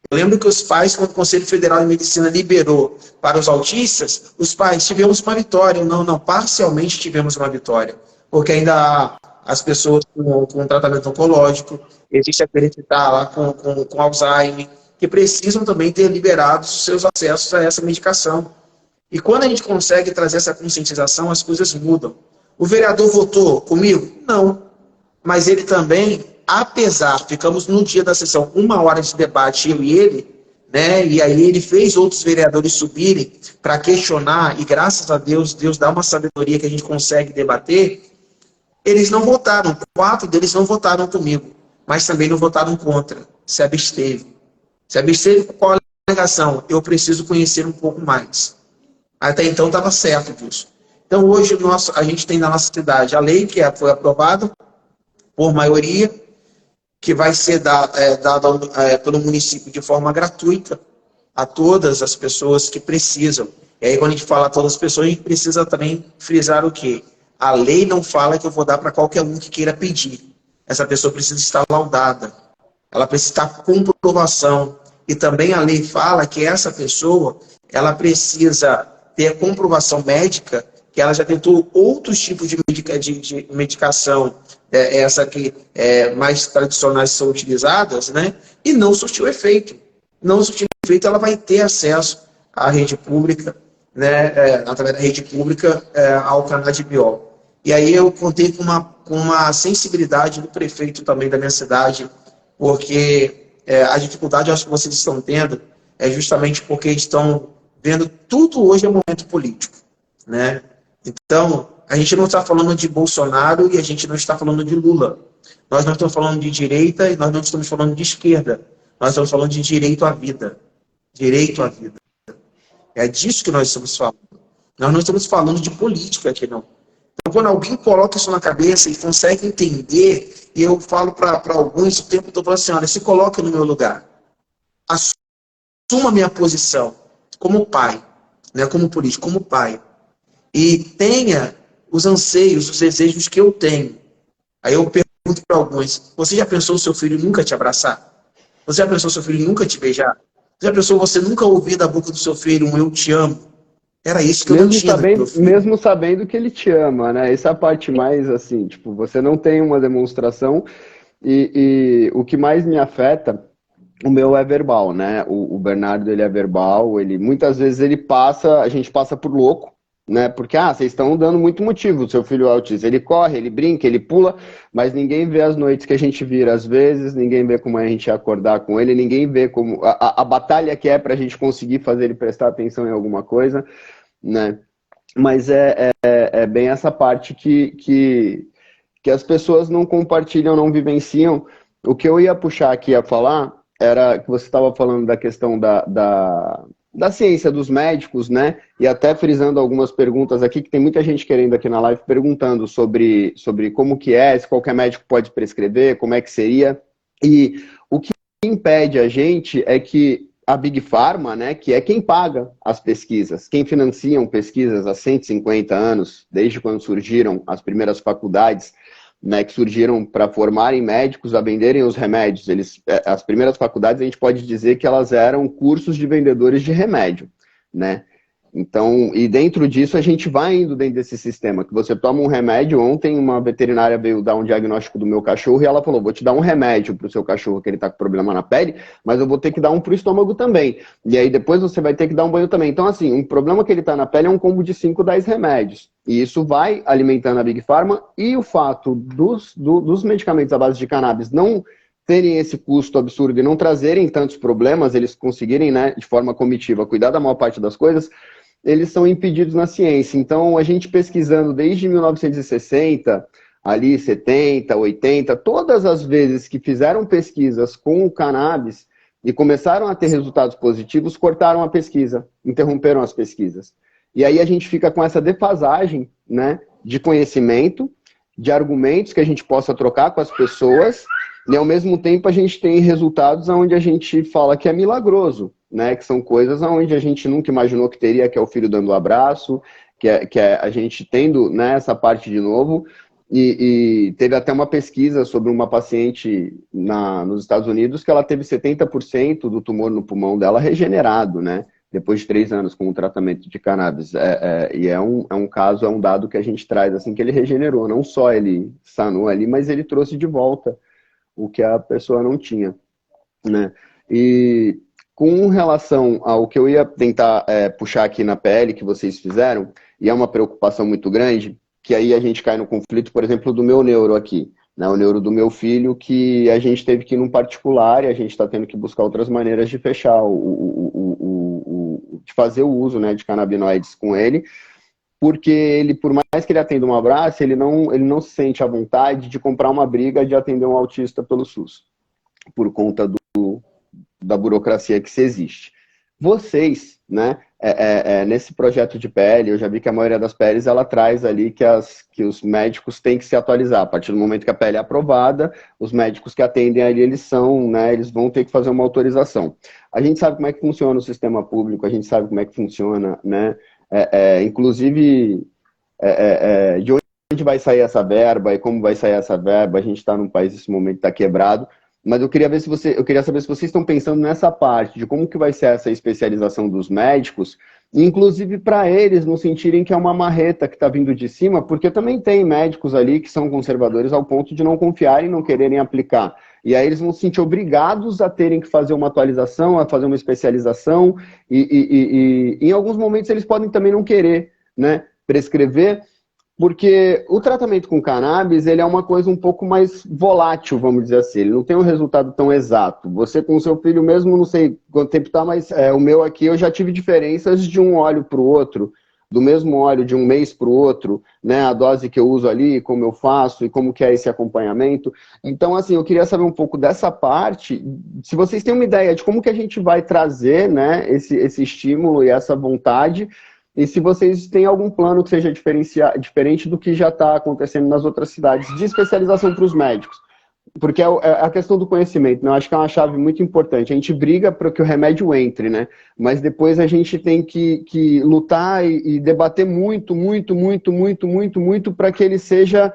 Eu lembro que os pais, quando o Conselho Federal de Medicina liberou para os autistas, os pais tivemos uma vitória. Não, parcialmente tivemos uma vitória. Porque ainda há as pessoas com tratamento oncológico, existe aquele que está lá com Alzheimer, que precisam também ter liberados os seus acessos a essa medicação. E quando a gente consegue trazer essa conscientização, as coisas mudam. O vereador votou comigo? Não. Mas ele também, ficamos no dia da sessão, 1 hora de debate, eu e ele, né? E aí ele fez outros vereadores subirem para questionar, e graças a Deus, Deus dá uma sabedoria que a gente consegue debater. Eles não votaram, 4 deles não votaram comigo, mas também não votaram contra, se absteve. Se absteve com qual alegação? Eu preciso conhecer um pouco mais. Até então estava certo disso. Então hoje a gente tem na nossa cidade a lei que foi aprovada por maioria, que vai ser dada pelo município de forma gratuita a todas as pessoas que precisam. E aí quando a gente fala a todas as pessoas, a gente precisa também frisar o quê? A lei não fala que eu vou dar para qualquer um que queira pedir. Essa pessoa precisa estar laudada. Ela precisa estar com comprovação. E também a lei fala que essa pessoa, ela precisa ter a comprovação médica que ela já tentou outros tipos de medicação, essa que mais tradicionais são utilizadas, né? E não surtiu efeito. Não surtiu efeito, ela vai ter acesso à rede pública, né? Através da rede pública, ao canabidiol. E aí eu contei com uma sensibilidade do prefeito também da minha cidade, porque a dificuldade, eu acho que vocês estão tendo, é justamente porque estão vendo tudo hoje é momento político, né? Então, a gente não está falando de Bolsonaro e a gente não está falando de Lula. Nós não estamos falando de direita e nós não estamos falando de esquerda. Nós estamos falando de direito à vida. Direito à vida. É disso que nós estamos falando. Nós não estamos falando de política aqui, não. Então, quando alguém coloca isso na cabeça e consegue entender, e eu falo para alguns o tempo todo, assim, olha, se coloca no meu lugar. Assuma a minha posição como pai, né, como político, como pai. E tenha os anseios, os desejos que eu tenho. Aí eu pergunto para alguns, você já pensou o seu filho nunca te abraçar? Você já pensou o seu filho nunca te beijar? Você já pensou você nunca ouvir da boca do seu filho um eu te amo? Era isso que eu não tinha do meu filho. Mesmo sabendo que ele te ama, né? Essa é a parte mais assim, tipo, você não tem uma demonstração e o que mais me afeta, o meu é verbal, né? O Bernardo, ele é verbal, muitas vezes a gente passa por louco, né? Porque, vocês estão dando muito motivo, o seu filho é autista, ele corre, ele brinca, ele pula, mas ninguém vê as noites que a gente vira às vezes, ninguém vê como a gente ia acordar com ele, ninguém vê como a batalha que é pra gente conseguir fazer ele prestar atenção em alguma coisa, né? Mas é bem essa parte que as pessoas não compartilham, não vivenciam. O que eu ia puxar aqui a falar era que você estava falando da questão da ciência dos médicos, né? E até frisando algumas perguntas aqui, que tem muita gente querendo aqui na live perguntando sobre como que é, se qualquer médico pode prescrever, como é que seria. E o que impede a gente é que a Big Pharma, né, que é quem paga as pesquisas, quem financiam pesquisas há 150 anos, desde quando surgiram as primeiras faculdades, né, que surgiram para formarem médicos a venderem os remédios. As primeiras faculdades, a gente pode dizer que elas eram cursos de vendedores de remédio, né? Então, e dentro disso a gente vai indo dentro desse sistema, que você toma um remédio. Ontem uma veterinária veio dar um diagnóstico do meu cachorro e ela falou, vou te dar um remédio para o seu cachorro que ele está com problema na pele, mas eu vou ter que dar um para o estômago também. E aí depois você vai ter que dar um banho também. Então, assim, um problema que ele está na pele é um combo de 5, 10 remédios. E isso vai alimentando a Big Pharma, e o fato dos medicamentos à base de cannabis não terem esse custo absurdo e não trazerem tantos problemas, eles conseguirem, né, de forma comitiva, cuidar da maior parte das coisas, eles são impedidos na ciência. Então, a gente pesquisando desde 1960, ali 70, 80, todas as vezes que fizeram pesquisas com o cannabis e começaram a ter resultados positivos, cortaram a pesquisa, interromperam as pesquisas. E aí a gente fica com essa defasagem, né, de conhecimento, de argumentos que a gente possa trocar com as pessoas, e ao mesmo tempo a gente tem resultados onde a gente fala que é milagroso, né, que são coisas onde a gente nunca imaginou que teria, que é o filho dando um abraço, que é a gente tendo, né, essa parte de novo. E teve até uma pesquisa sobre uma paciente nos Estados Unidos que ela teve 70% do tumor no pulmão dela regenerado, né, depois de 3 anos com o tratamento de cannabis. E é um caso, é um dado que a gente traz, assim, que ele regenerou. Não só ele sanou ali, mas ele trouxe de volta o que a pessoa não tinha, né? E com relação ao que eu ia tentar puxar aqui na PL que vocês fizeram, e é uma preocupação muito grande, que aí a gente cai no conflito, por exemplo, do meu neuro aqui, né? O neuro do meu filho, que a gente teve que ir num particular e a gente está tendo que buscar outras maneiras de fechar, de fazer o uso, né, de canabinoides com ele, porque ele, por mais que ele atenda um abraço, ele não se sente à vontade de comprar uma briga de atender um autista pelo SUS, por conta da burocracia que se existe. Vocês, né, nesse projeto de PL, eu já vi que a maioria das PLs, ela traz ali que os médicos têm que se atualizar. A partir do momento que a PL é aprovada, os médicos que atendem ali, eles vão ter que fazer uma autorização. A gente sabe como é que funciona o sistema público, a gente sabe como é que funciona, né, inclusive, de onde vai sair essa verba e como vai sair essa verba. A gente está num país nesse momento que está quebrado, mas eu queria saber se vocês estão pensando nessa parte de como que vai ser essa especialização dos médicos, inclusive para eles não sentirem que é uma marreta que está vindo de cima, porque também tem médicos ali que são conservadores ao ponto de não confiarem e não quererem aplicar. E aí eles vão se sentir obrigados a terem que fazer uma atualização, a fazer uma especialização, e em alguns momentos eles podem também não querer, né, prescrever, porque o tratamento com cannabis, ele é uma coisa um pouco mais volátil, vamos dizer assim, ele não tem um resultado tão exato. Você com o seu filho mesmo, não sei quanto tempo está, mas o meu aqui, eu já tive diferenças de um óleo para o outro, do mesmo óleo de um mês para o outro, né, a dose que eu uso ali, como eu faço e como que é esse acompanhamento. Então, assim, eu queria saber um pouco dessa parte, se vocês têm uma ideia de como que a gente vai trazer, né, esse estímulo e essa vontade, e se vocês têm algum plano que seja diferente do que já está acontecendo nas outras cidades, de especialização para os médicos. Porque é a questão do conhecimento, né? Eu acho que é uma chave muito importante. A gente briga para que o remédio entre, né? Mas depois a gente tem que lutar e debater muito para que ele seja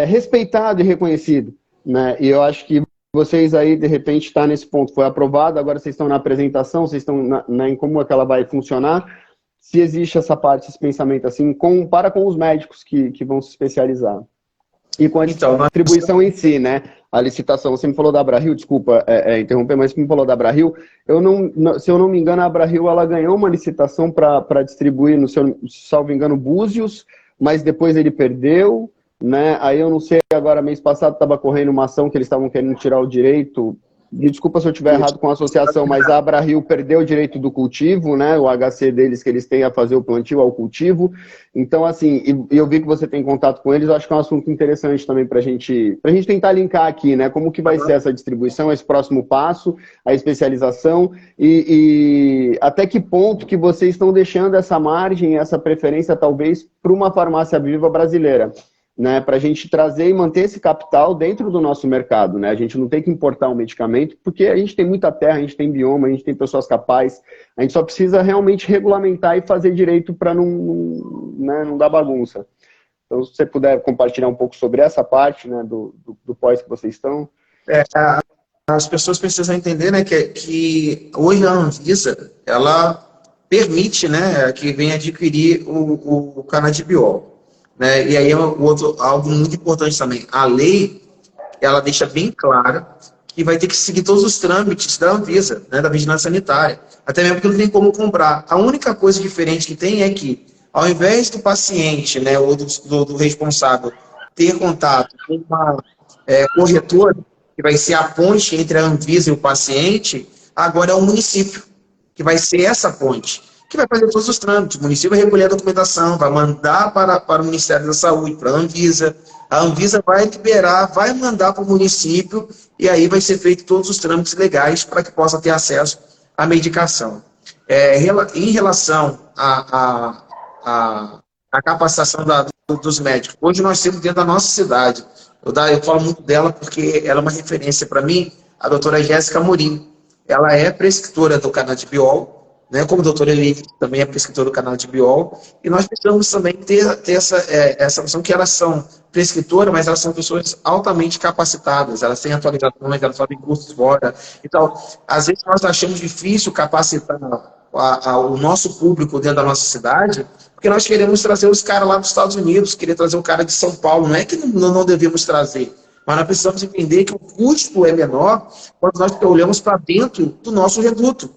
respeitado e reconhecido, né? E eu acho que vocês aí, de repente, estão nesse ponto. Foi aprovado, agora vocês estão na apresentação, vocês estão em como é que ela vai funcionar. Se existe essa parte, esse pensamento assim, para com os médicos que vão se especializar. E com a distribuição em si, né? a licitação. Você me falou da Abrario, desculpa interromper, mas você me falou da Abrario. Se eu não me engano, a Abrario ela ganhou uma licitação para distribuir, no seu, salvo engano, Búzios, mas depois ele perdeu, né? Aí eu não sei, agora mês passado estava correndo uma ação que eles estavam querendo tirar o direito. Me desculpa se eu estiver errado com a associação, mas a Abrario perdeu o direito do cultivo, né? O HC deles que eles têm a fazer o plantio ao cultivo. Então, assim, e eu vi que você tem contato com eles, eu acho que é um assunto interessante também para a gente tentar linkar aqui, né? Como que vai ser essa distribuição, esse próximo passo, a especialização e até que ponto que vocês estão deixando essa margem, essa preferência, talvez, para uma farmácia viva brasileira. Né, para a gente trazer e manter esse capital dentro do nosso mercado, né? A gente não tem que importar um medicamento, porque a gente tem muita terra, a gente tem bioma, a gente tem pessoas capazes, a gente só precisa realmente regulamentar e fazer direito para não dar bagunça. Então, se você puder compartilhar um pouco sobre essa parte, né, do pós que vocês estão. As pessoas precisam entender, né, que hoje a Anvisa, ela permite, né, que venha adquirir o canabidiol. Né? E aí algo muito importante também. A lei, ela deixa bem clara que vai ter que seguir todos os trâmites da Anvisa, né, da Vigilância Sanitária. Até mesmo porque não tem como comprar. A única coisa diferente que tem é que, ao invés do paciente, né, ou do responsável ter contato com uma corretora, que vai ser a ponte entre a Anvisa e o paciente, agora é o município, que vai ser essa ponte, que vai fazer todos os trâmites. O município vai recolher a documentação, vai mandar para o Ministério da Saúde, para a Anvisa vai liberar, vai mandar para o município, e aí vai ser feito todos os trâmites legais para que possa ter acesso à medicação. Em relação à capacitação dos médicos, hoje nós temos dentro da nossa cidade, eu falo muito dela porque ela é uma referência para mim, a doutora Jéssica Amorim. Ela é prescritora do canabidiol, né, como a doutora Eli também é prescritora do canabidiol, e nós precisamos também ter essa noção que elas são prescritoras, mas elas são pessoas altamente capacitadas, elas têm atualizações, elas fazem cursos fora. Então, às vezes nós achamos difícil capacitar o nosso público dentro da nossa cidade, porque nós queremos trazer os caras lá dos Estados Unidos, querer trazer o cara de São Paulo, não é que não devemos trazer, mas nós precisamos entender que o custo é menor quando nós olhamos para dentro do nosso reduto,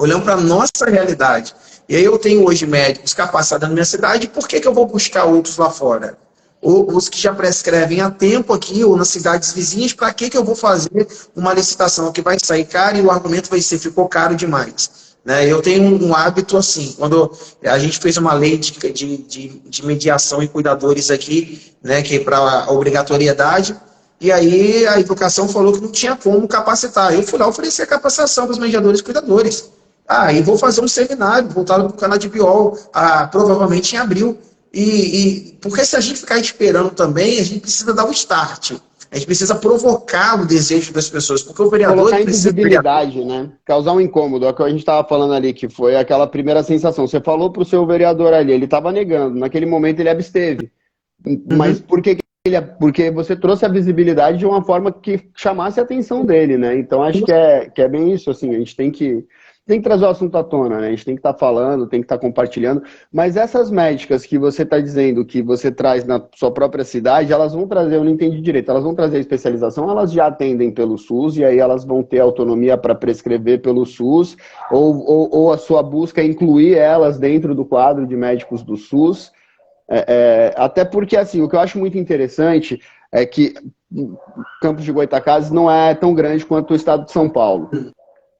olhando para a nossa realidade. E aí eu tenho hoje médicos capacitados na minha cidade, por que eu vou buscar outros lá fora? Ou os que já prescrevem há tempo aqui, ou nas cidades vizinhas, para que eu vou fazer uma licitação que vai sair caro e o argumento vai ser, ficou caro demais. Né? Eu tenho um hábito assim, quando a gente fez uma lei de mediação e cuidadores aqui, né, que é para obrigatoriedade, e aí a educação falou que não tinha como capacitar. Eu fui lá oferecer capacitação para os mediadores e cuidadores. E vou fazer um seminário voltado para o canabidiol, provavelmente em abril. Porque se a gente ficar esperando também, a gente precisa dar o start. A gente precisa provocar o desejo das pessoas, porque o vereador... Colocar invisibilidade, né? Causar um incômodo, é o que a gente estava falando ali, que foi aquela primeira sensação. Você falou para o seu vereador ali, ele estava negando, naquele momento ele absteve. Mas porque você trouxe a visibilidade de uma forma que chamasse a atenção dele, né? Então acho que é bem isso, assim, a gente tem que trazer o assunto à tona, né? A gente tem que estar falando, tem que estar compartilhando, mas essas médicas que você está dizendo que você traz na sua própria cidade, elas vão trazer, eu não entendi direito, elas vão trazer a especialização, elas já atendem pelo SUS e aí elas vão ter autonomia para prescrever pelo SUS, ou a sua busca é incluir elas dentro do quadro de médicos do SUS. Até porque, assim, o que eu acho muito interessante é que o campus de Goytacazes não é tão grande quanto o estado de São Paulo.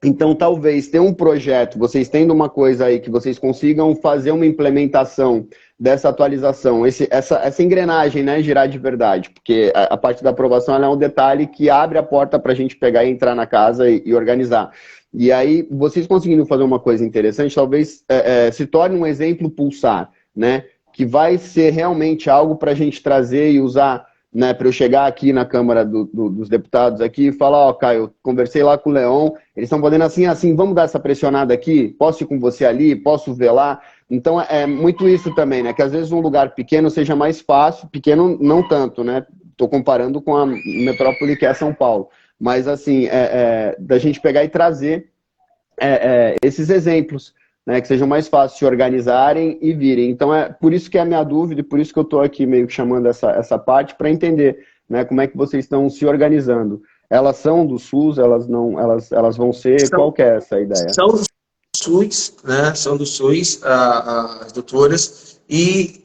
Então, talvez ter um projeto, vocês tendo uma coisa aí que vocês consigam fazer uma implementação dessa atualização, essa engrenagem, né, girar de verdade, porque a parte da aprovação ela é um detalhe que abre a porta para a gente pegar e entrar na casa e organizar. E aí, vocês conseguindo fazer uma coisa interessante, talvez se torne um exemplo pulsar, né, que vai ser realmente algo para a gente trazer e usar, né, para eu chegar aqui na Câmara dos Deputados aqui e falar, Caio, conversei lá com o Leon, eles estão podendo assim, vamos dar essa pressionada aqui? Posso ir com você ali? Posso ver lá? Então, é muito isso também, né, que às vezes um lugar pequeno seja mais fácil, pequeno não tanto, né, estou comparando com a metrópole que é São Paulo, mas assim, da gente pegar e trazer esses exemplos, né, que sejam mais fáceis de organizarem e virem. Então, é por isso que é a minha dúvida e por isso que eu estou aqui meio que chamando essa parte para entender, né? Como é que vocês estão se organizando? Elas são do SUS, elas vão ser, qual que é essa ideia? São do SUS, né? São do SUS, as doutoras, e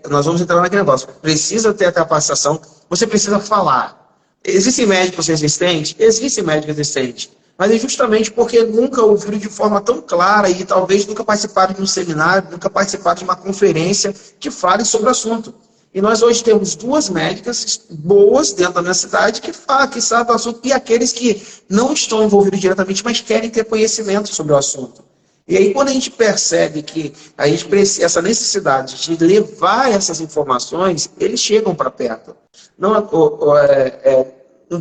nós vamos entrar naquele negócio. Precisa ter a capacitação, você precisa falar. Existem médicos resistentes? Existem médicos resistentes. Mas é justamente porque nunca ouviram de forma tão clara e talvez nunca participaram de um seminário, nunca participaram de uma conferência que fale sobre o assunto. E nós hoje temos 2 médicas boas dentro da minha cidade que sabem do assunto, e aqueles que não estão envolvidos diretamente, mas querem ter conhecimento sobre o assunto. E aí, quando a gente percebe que a gente precisa, essa necessidade de levar essas informações, eles chegam para perto. Não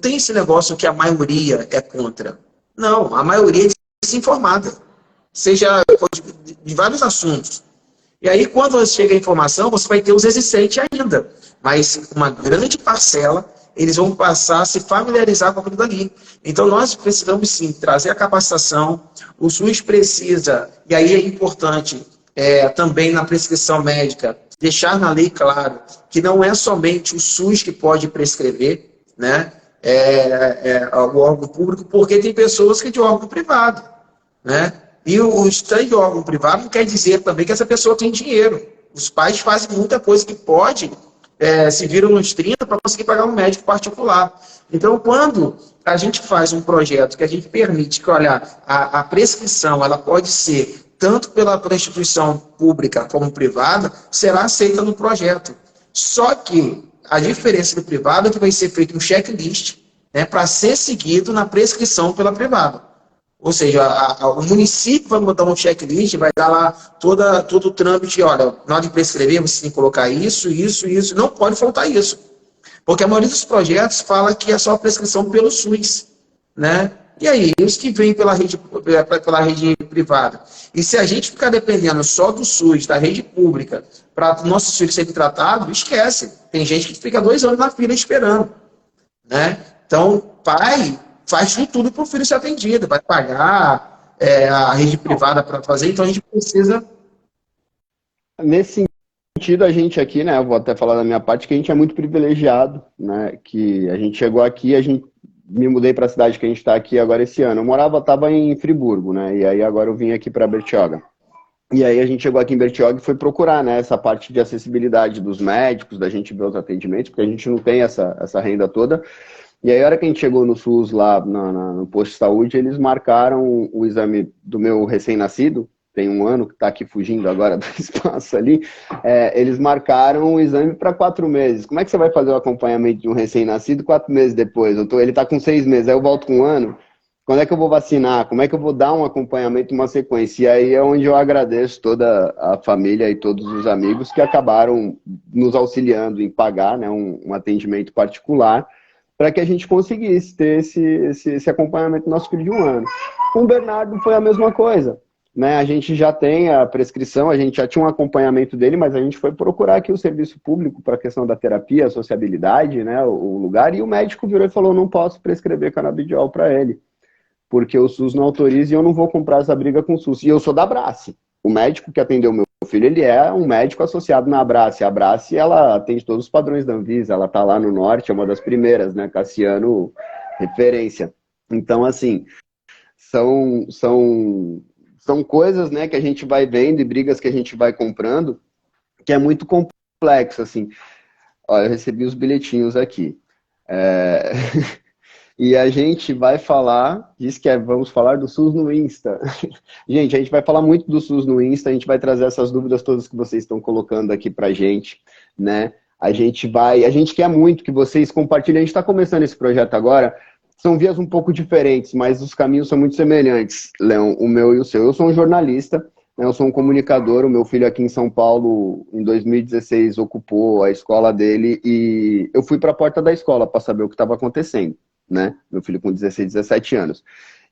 tem esse negócio que a maioria é contra. Não, a maioria é desinformada, seja de vários assuntos. E aí, quando chega a informação, você vai ter os resistentes ainda. Mas uma grande parcela, eles vão passar a se familiarizar com aquilo dali. Então, nós precisamos, sim, trazer a capacitação. O SUS precisa, e aí é importante, também na prescrição médica, deixar na lei claro que não é somente o SUS que pode prescrever, né? O órgão público, porque tem pessoas que é de órgão privado, né? E o estande de órgão privado não quer dizer também que essa pessoa tem dinheiro. Os pais fazem muita coisa que pode, se viram nos 30 para conseguir pagar um médico particular. Então, quando a gente faz um projeto que a gente permite que, olha, a prescrição ela pode ser tanto pela instituição pública como privada, será aceita no projeto. Só que a diferença do privado é que vai ser feito um checklist, né, para ser seguido na prescrição pela privada. Ou seja, o município vai botar um checklist, vai dar lá todo o trâmite, olha, na hora de prescrever você tem que colocar isso, não pode faltar isso. Porque a maioria dos projetos fala que é só prescrição pelo SUS, né? E aí, os que vêm pela rede privada. E se a gente ficar dependendo só do SUS, da rede pública, para nossos filhos serem tratados, esquece. Tem gente que fica 2 anos na fila esperando, né? Então, pai faz de tudo para o filho ser atendido, vai pagar a rede privada para fazer, então a gente precisa... Nesse sentido, a gente aqui, né, eu vou até falar da minha parte, que a gente é muito privilegiado, né, que a gente chegou aqui, me mudei para a cidade que a gente está aqui agora esse ano. Eu estava em Friburgo, né, e aí agora eu vim aqui para Bertioga. E aí a gente chegou aqui em Bertioga e foi procurar, né, essa parte de acessibilidade dos médicos, da gente ver os atendimentos, porque a gente não tem essa renda toda. E aí, a hora que a gente chegou no SUS, lá no posto de saúde, eles marcaram o exame do meu recém-nascido, tem 1 ano, que está aqui fugindo agora do espaço ali, eles marcaram o exame para 4 meses. Como é que você vai fazer o acompanhamento de um recém-nascido 4 meses depois? Ele está com 6 meses, aí eu volto com 1 ano? Quando é que eu vou vacinar? Como é que eu vou dar um acompanhamento, uma sequência? E aí é onde eu agradeço toda a família e todos os amigos que acabaram nos auxiliando em pagar, né, um atendimento particular, para que a gente conseguisse ter esse acompanhamento do nosso filho de 1 ano. Com o Bernardo foi a mesma coisa, né? A gente já tem a prescrição, a gente já tinha um acompanhamento dele, mas a gente foi procurar aqui o serviço público para a questão da terapia, a sociabilidade, né, o lugar, e o médico virou e falou, não posso prescrever canabidiol para ele, porque o SUS não autoriza e eu não vou comprar essa briga com o SUS. E eu sou da Abrace. O médico que atendeu meu filho, ele é um médico associado na Abrace. A Abrace, ela atende todos os padrões da Anvisa, ela tá lá no norte, é uma das primeiras, né? Cassiano, referência. Então, assim, são coisas, né, que a gente vai vendo e brigas que a gente vai comprando, que é muito complexo, assim. Olha, eu recebi os bilhetinhos aqui. E a gente vai falar, vamos falar do SUS no Insta. Gente, a gente vai falar muito do SUS no Insta, a gente vai trazer essas dúvidas todas que vocês estão colocando aqui pra gente, né? A gente quer muito que vocês compartilhem, a gente está começando esse projeto agora, são vias um pouco diferentes, mas os caminhos são muito semelhantes, Leão, o meu e o seu. Eu sou um jornalista, né? Eu sou um comunicador, o meu filho aqui em São Paulo, em 2016, ocupou a escola dele e eu fui para a porta da escola para saber o que estava acontecendo. Né? Meu filho com 16, 17 anos.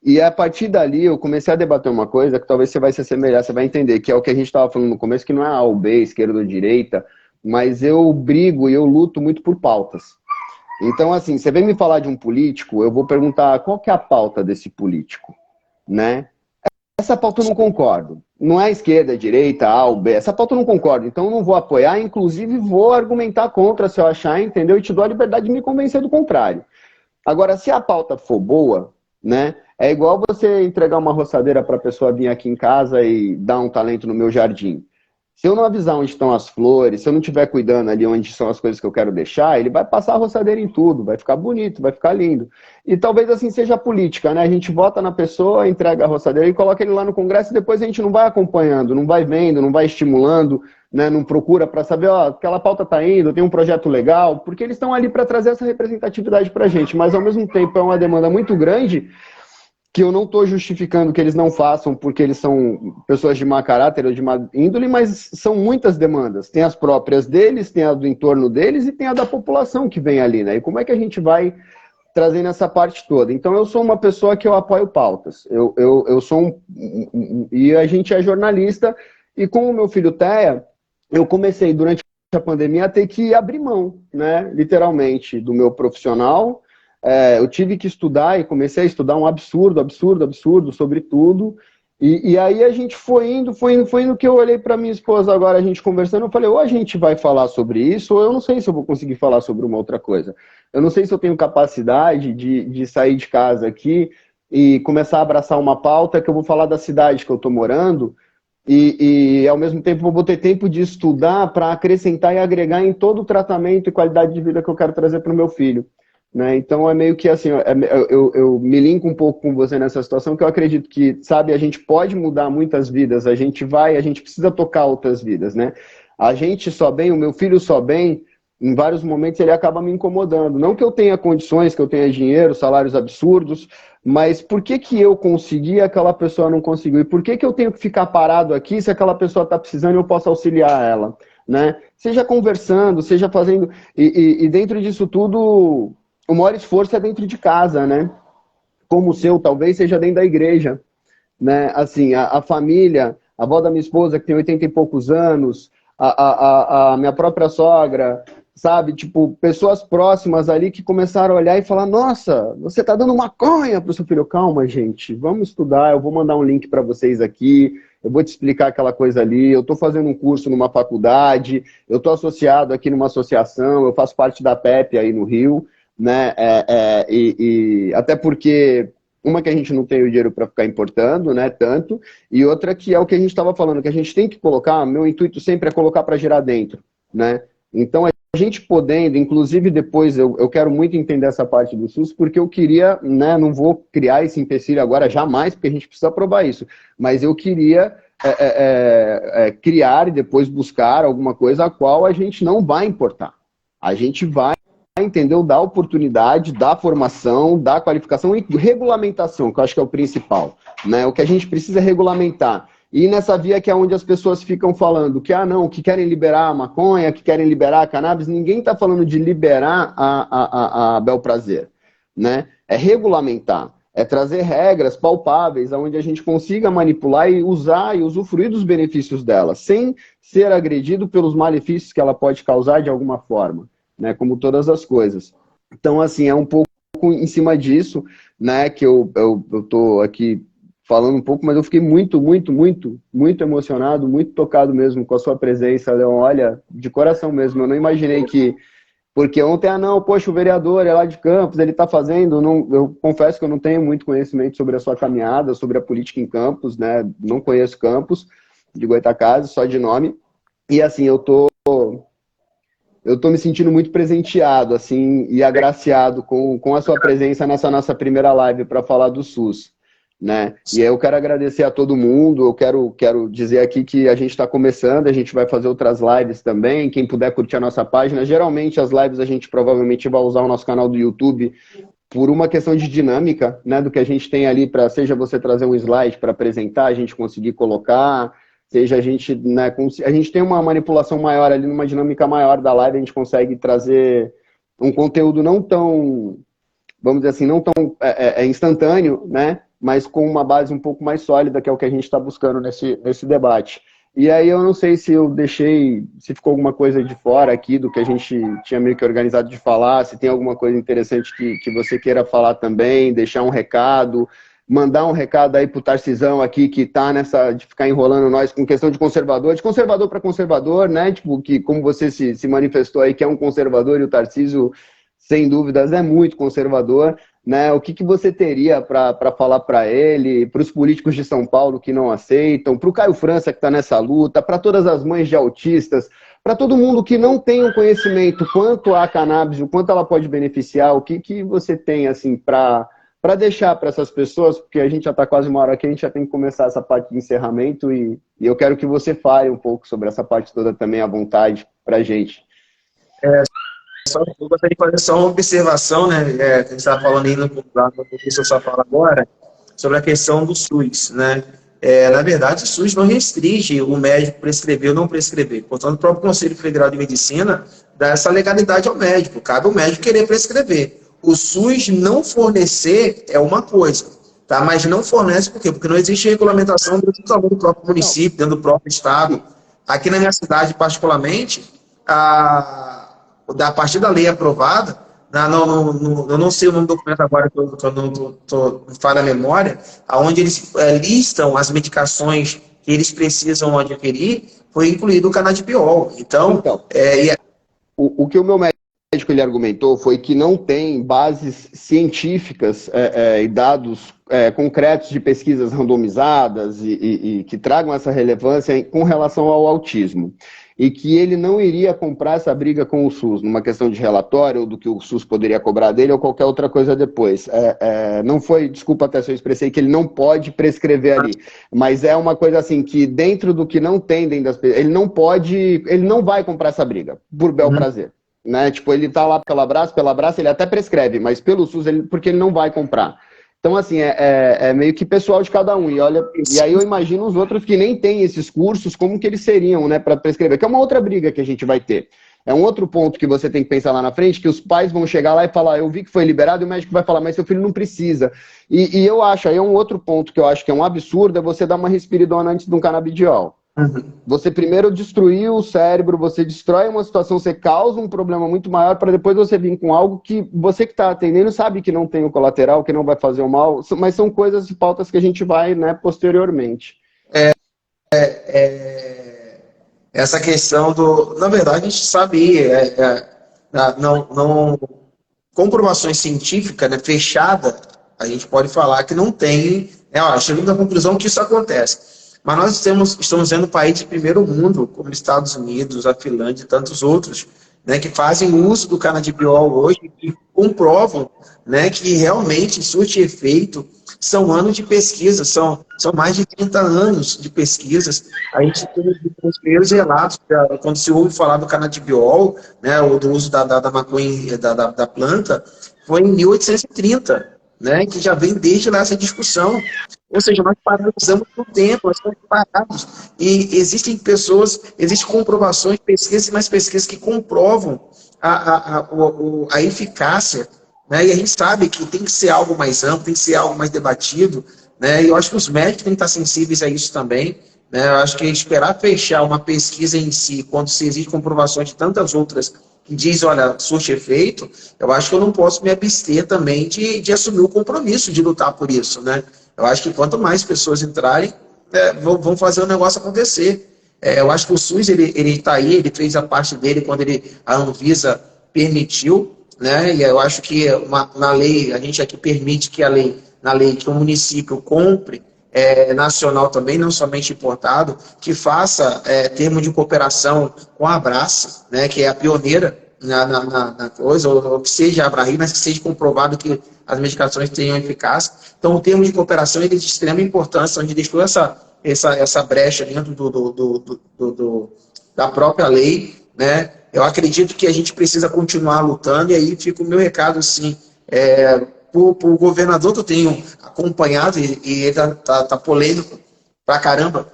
E a partir dali eu comecei a debater uma coisa que talvez você vai se assemelhar, você vai entender, que é o que a gente estava falando no começo, que não é A ou B, esquerda ou direita, mas eu brigo e eu luto muito por pautas. Então, assim, você vem me falar de um político, eu vou perguntar qual que é a pauta desse político, né? Essa pauta eu não concordo. não é esquerda, direita, A ou B. Essa pauta eu não concordo, então eu não vou apoiar, inclusive vou argumentar contra se eu achar, entendeu? E te dou a liberdade de me convencer do contrário. Agora, se a pauta for boa, né, é igual você entregar uma roçadeira para a pessoa vir aqui em casa e dar um talento no meu jardim. Se eu não avisar onde estão as flores, se eu não estiver cuidando ali onde são as coisas que eu quero deixar, ele vai passar a roçadeira em tudo, vai ficar bonito, vai ficar lindo. E talvez assim seja a política, né? A gente vota na pessoa, entrega a roçadeira e coloca ele lá no Congresso e depois a gente não vai acompanhando, não vai vendo, não vai estimulando, né? Não procura para saber, ó, aquela pauta está indo, tem um projeto legal, porque eles estão ali para trazer essa representatividade para a gente, mas ao mesmo tempo é uma demanda muito grande que eu não estou justificando que eles não façam porque eles são pessoas de má caráter ou de má índole, mas são muitas demandas. Tem as próprias deles, tem a do entorno deles e tem a da população que vem ali, né? E como é que a gente vai trazendo essa parte toda? Então eu sou uma pessoa que eu apoio pautas. Eu sou e a gente é jornalista e com o meu filho Teia, eu comecei durante a pandemia a ter que abrir mão, né? Literalmente, do meu profissional. Eu tive que estudar e comecei a estudar um absurdo sobre tudo. E aí a gente foi indo, que eu olhei para minha esposa agora, a gente conversando, eu falei, ou a gente vai falar sobre isso, ou eu não sei se eu vou conseguir falar sobre uma outra coisa. Eu não sei se eu tenho capacidade de sair de casa aqui e começar a abraçar uma pauta que eu vou falar da cidade que eu estou morando e ao mesmo tempo vou ter tempo de estudar para acrescentar e agregar em todo o tratamento e qualidade de vida que eu quero trazer para o meu filho. Né? Então é meio que assim, eu me linko um pouco com você nessa situação, que eu acredito que, sabe, a gente pode mudar muitas vidas, a gente precisa tocar outras vidas, né? A gente só bem, o meu filho só bem, em vários momentos ele acaba me incomodando. Não que eu tenha condições, que eu tenha dinheiro, salários absurdos, mas por que que eu consegui e aquela pessoa não conseguiu? E por que que eu tenho que ficar parado aqui se aquela pessoa está precisando e eu posso auxiliar ela? Né? Seja conversando, seja fazendo... E dentro disso tudo... O maior esforço é dentro de casa, né? Como o seu, talvez, seja dentro da igreja. Né? Assim, a família, a avó da minha esposa, que tem 80 e poucos anos, a minha própria sogra, sabe? Tipo, pessoas próximas ali que começaram a olhar e falar, nossa, você tá dando maconha pro seu filho. Calma, gente, vamos estudar, eu vou mandar um link para vocês aqui, eu vou te explicar aquela coisa ali, eu tô fazendo um curso numa faculdade, eu tô associado aqui numa associação, eu faço parte da PEP aí no Rio, né? Até porque uma que a gente não tem o dinheiro para ficar importando, né, tanto, e outra que é o que a gente estava falando, que a gente tem que colocar, meu intuito sempre é colocar para gerar dentro, né? Então a gente podendo, inclusive depois eu quero muito entender essa parte do SUS, porque eu queria, né, não vou criar esse empecilho agora jamais, porque a gente precisa aprovar isso, mas eu queria criar e depois buscar alguma coisa a qual a gente não vai importar. A gente vai, entendeu? Da oportunidade, da formação, da qualificação e regulamentação, que eu acho que é o principal. Né? O que a gente precisa é regulamentar. E nessa via que é onde as pessoas ficam falando que, não, que querem liberar a maconha, que querem liberar a cannabis, ninguém está falando de liberar a bel prazer. Né? É regulamentar, é trazer regras palpáveis, onde a gente consiga manipular e usar e usufruir dos benefícios dela, sem ser agredido pelos malefícios que ela pode causar de alguma forma. Né, como todas as coisas. Então, assim, é um pouco em cima disso, né, que eu tô aqui falando um pouco, mas eu fiquei muito emocionado, muito tocado mesmo com a sua presença, Leon. Olha, de coração mesmo, eu não imaginei que... Porque ontem, poxa, o vereador é lá de Campos, ele está fazendo... eu confesso que eu não tenho muito conhecimento sobre a sua caminhada, sobre a política em Campos, né, não conheço Campos, de Goytacazes, só de nome. E, assim, eu tô me sentindo muito presenteado, assim, e agraciado com a sua presença nessa nossa primeira live para falar do SUS, né? E aí eu quero agradecer a todo mundo, eu quero dizer aqui que a gente está começando, a gente vai fazer outras lives também, quem puder curtir a nossa página. Geralmente as lives a gente provavelmente vai usar o nosso canal do YouTube por uma questão de dinâmica, né, do que a gente tem ali para, seja você trazer um slide para apresentar, a gente conseguir colocar... Seja a gente, né, a gente tem uma manipulação maior ali, numa dinâmica maior da live, a gente consegue trazer um conteúdo não tão, vamos dizer assim, não tão instantâneo, né, mas com uma base um pouco mais sólida, que é o que a gente está buscando nesse debate. E aí eu não sei se eu deixei, se ficou alguma coisa de fora aqui do que a gente tinha meio que organizado de falar, se tem alguma coisa interessante que você queira falar também, deixar um recado. mandar um recado aí pro Tarcisão aqui, que tá nessa de ficar enrolando nós com questão de conservador para conservador, né? Tipo, que como você se manifestou aí, que é um conservador, e o Tarcísio, sem dúvidas, é muito conservador, né? O que você teria para falar para ele, para os políticos de São Paulo que não aceitam, para o Caio França que está nessa luta, para todas as mães de autistas, para todo mundo que não tem um conhecimento quanto à cannabis, o quanto ela pode beneficiar, o que você tem assim para deixar para essas pessoas, porque a gente já está quase uma hora aqui, a gente já tem que começar essa parte de encerramento e eu quero que você fale um pouco sobre essa parte toda também à vontade para a gente. Eu gostaria de fazer só uma observação, né? Que a gente estava falando aí no que eu só falo agora, sobre a questão do SUS, né? Na verdade, o SUS não restringe o médico prescrever ou não prescrever. Portanto, o próprio Conselho Federal de Medicina dá essa legalidade ao médico. Cabe ao médico querer prescrever. O SUS não fornecer é uma coisa, tá? Mas não fornece por quê? Porque não existe regulamentação dentro do próprio município, dentro do próprio estado. Aqui na minha cidade, particularmente, a partir da lei aprovada, eu não sei o nome do documento agora, que eu não falha a memória, onde eles listam as medicações que eles precisam adquirir, foi incluído o canabidiol. Então o que o meu médico ele argumentou foi que não tem bases científicas e dados concretos de pesquisas randomizadas e que tragam essa relevância com relação ao autismo. E que ele não iria comprar essa briga com o SUS, numa questão de relatório, ou do que o SUS poderia cobrar dele, ou qualquer outra coisa depois. Não foi, desculpa até se eu expressei, que ele não pode prescrever ali, mas é uma coisa assim, que dentro do que não tem dentro das pessoas, ele não vai comprar essa briga, por bel prazer. Né? Tipo, ele tá lá pela Brás, ele até prescreve, mas pelo SUS, porque ele não vai comprar. Então, assim, é meio que pessoal de cada um. E aí eu imagino os outros que nem têm esses cursos, como que eles seriam, né, para prescrever. Que é uma outra briga que a gente vai ter. É um outro ponto que você tem que pensar lá na frente, que os pais vão chegar lá e falar, eu vi que foi liberado, e o médico vai falar, mas seu filho não precisa. E eu acho, aí é um outro ponto que eu acho que é um absurdo, é você dar uma respiridona antes de um canabidiol. Você primeiro destruir o cérebro, você destrói uma situação, você causa um problema muito maior para depois você vir com algo que você que está atendendo sabe que não tem o colateral, que não vai fazer o mal, mas são coisas e pautas que a gente vai, né, posteriormente. Essa questão na verdade, a gente sabe, comprovações científicas, né, fechada, a gente pode falar que não tem, chegamos à conclusão que isso acontece. Mas nós estamos vendo países de primeiro mundo, como os Estados Unidos, a Finlândia e tantos outros, né, que fazem uso do canabidiol hoje e comprovam, né, que realmente surte efeito. São anos de pesquisa, são mais de 30 anos de pesquisas. A gente tem os primeiros relatos, quando se ouve falar do canabidiol, né, ou do uso da maconha, da planta, foi em 1830. Né, que já vem desde lá essa discussão. Ou seja, nós paralisamos o tempo, nós estamos parados. E existem comprovações, pesquisas e mais pesquisas que comprovam a eficácia, né, e a gente sabe que tem que ser algo mais amplo, tem que ser algo mais debatido, né, e eu acho que os médicos têm que estar sensíveis a isso também. Né, eu acho que esperar fechar uma pesquisa em si, quando se existe comprovações de tantas outras que diz, olha, surte efeito, eu acho que eu não posso me abster também de assumir o compromisso de lutar por isso, né? Eu acho que quanto mais pessoas entrarem, vão fazer o negócio acontecer. Eu acho que o SUS, ele está aí, ele fez a parte dele quando a Anvisa permitiu, né? E eu acho que na lei, a gente aqui permite que na lei, que o município compre nacional também, não somente importado, que faça termo de cooperação com a Abraça, né, que é a pioneira na coisa, ou que seja a Abrahi, mas que seja comprovado que as medicações tenham eficácia. Então, o termo de cooperação é de extrema importância, onde deixou essa brecha dentro da própria lei, né? Eu acredito que a gente precisa continuar lutando, e aí fica o meu recado, assim, o governador que eu tenho acompanhado, e ele tá polêmico pra caramba,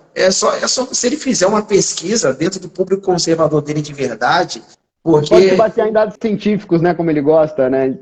se ele fizer uma pesquisa dentro do público conservador dele de verdade, porque... Pode se basear em dados científicos, né, como ele gosta, né?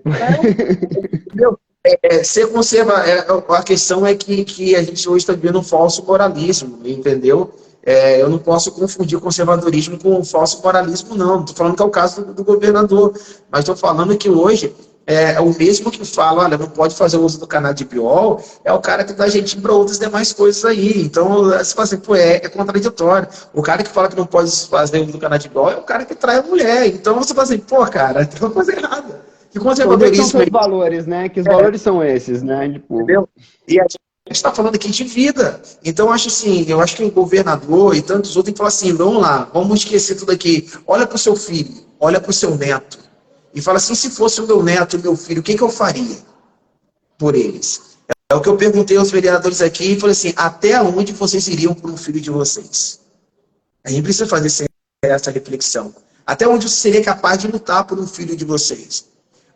Ser conservador, a questão é que a gente hoje está vivendo um falso moralismo, entendeu? Eu não posso confundir conservadorismo com falso moralismo, não. Não estou falando que é o caso do governador, mas estou falando que hoje é o mesmo que fala, olha, não pode fazer o uso do canabidiol, é o cara que dá jeitinho para outras demais coisas aí. Então, você fala assim, pô, é contraditório. O cara que fala que não pode fazer o uso do canabidiol é o cara que trai a mulher. Então, você fala assim, pô, cara, tem uma coisa errada. Que Onde são conservadorismo seus valores, né? Que os valores são esses, né? Tipo... Entendeu? E a gente está falando aqui de vida. Então, eu acho que o governador e tantos outros têm que falar assim, vamos lá, vamos esquecer tudo aqui. Olha para o seu filho, olha para o seu neto. E fala assim, se fosse o meu neto, o meu filho, o que eu faria por eles? É o que eu perguntei aos vereadores aqui e falei assim, até onde vocês iriam por um filho de vocês? A gente precisa fazer essa reflexão. Até onde você seria capaz de lutar por um filho de vocês?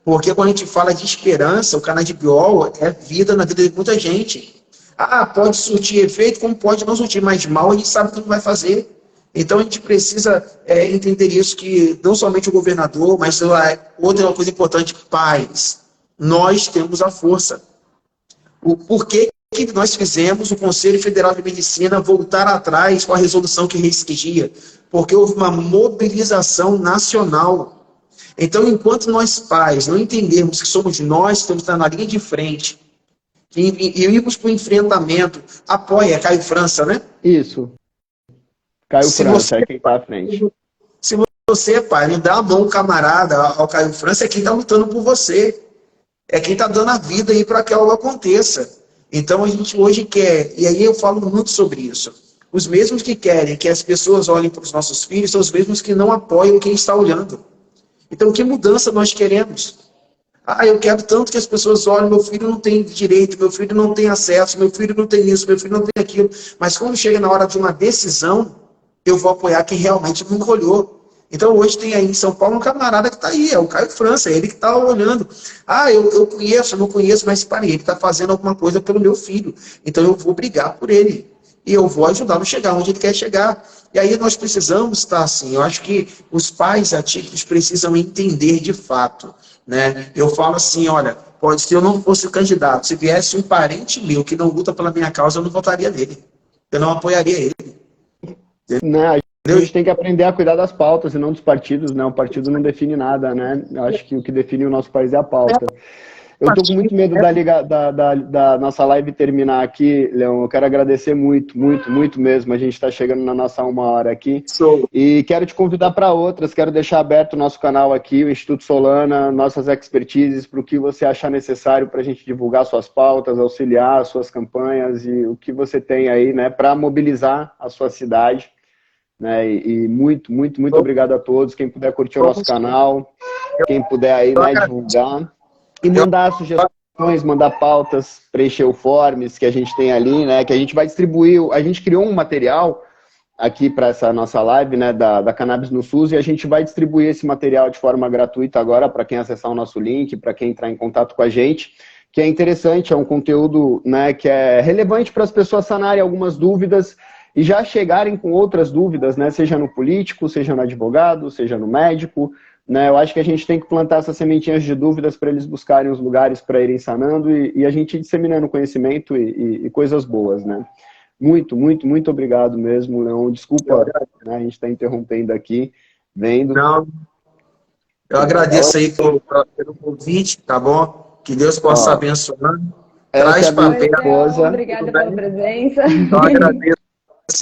Porque quando a gente fala de esperança, o canabidiol é vida na vida de muita gente. Ah, pode surtir efeito, como pode não surtir, mas mal a gente sabe que não vai fazer. Então a gente precisa entender isso, que não somente o governador, mas outra coisa importante, pais, nós temos a força. O porquê que nós fizemos o Conselho Federal de Medicina voltar atrás com a resolução que restringia? Porque houve uma mobilização nacional. Então, enquanto nós pais não entendermos que somos nós que estamos na linha de frente e irmos para o enfrentamento, apoia Caio França, né? Isso. Caio França é quem está à frente. Se você, pai, não dá a mão camarada ao Caio França, é quem está lutando por você. É quem está dando a vida aí para que algo aconteça. Então, a gente hoje quer, e aí eu falo muito sobre isso, os mesmos que querem que as pessoas olhem para os nossos filhos são os mesmos que não apoiam quem está olhando. Então, que mudança nós queremos? Ah, eu quero tanto que as pessoas olhem, meu filho não tem direito, meu filho não tem acesso, meu filho não tem isso, meu filho não tem aquilo. Mas quando chega na hora de uma decisão, eu vou apoiar quem realmente nunca olhou. Então, hoje tem aí em São Paulo um camarada que está aí, é o Caio França, é ele que está olhando. Ah, eu conheço, eu não conheço, mas parei, ele está fazendo alguma coisa pelo meu filho. Então, eu vou brigar por ele. E eu vou ajudá-lo a chegar onde ele quer chegar. E aí nós precisamos estar assim, eu acho que os pais atípicos precisam entender de fato, né? Eu falo assim, olha, pode ser eu não fosse o candidato, se viesse um parente meu que não luta pela minha causa, eu não votaria nele. Eu não apoiaria ele. Não, a gente tem que aprender a cuidar das pautas e não dos partidos, né? O partido não define nada, né? Eu acho que o que define o nosso país é a pauta. Eu tô com muito medo da nossa live terminar aqui, Leão. Eu quero agradecer muito, muito, muito mesmo. A gente está chegando na nossa 1 hora aqui. E quero te convidar para outras. Quero deixar aberto o nosso canal aqui, o Instituto Solana, nossas expertises, para o que você achar necessário para a gente divulgar suas pautas, auxiliar suas campanhas e o que você tem aí, né, para mobilizar a sua cidade. Né? E muito, muito, muito obrigado a todos. Quem puder curtir o nosso canal, quem puder aí, né, divulgar. E mandar sugestões, mandar pautas, preencher o forms que a gente tem ali, né? Que a gente vai distribuir. A gente criou um material aqui para essa nossa live, né? Da Cannabis no SUS, e a gente vai distribuir esse material de forma gratuita agora para quem acessar o nosso link, para quem entrar em contato com a gente, que é interessante, é um conteúdo, né, que é relevante para as pessoas sanarem algumas dúvidas e já chegarem com outras dúvidas, né? Seja no político, seja no advogado, seja no médico. Né, eu acho que a gente tem que plantar essas sementinhas de dúvidas para eles buscarem os lugares para irem sanando e a gente disseminando conhecimento e coisas boas, né? Muito, muito, muito obrigado mesmo, Leão. Desculpa, né, a gente está interrompendo aqui, vendo. Não, eu agradeço aí pelo convite, tá bom? Que Deus possa abençoar. Traz papel. Obrigada pela presença. Então, agradeço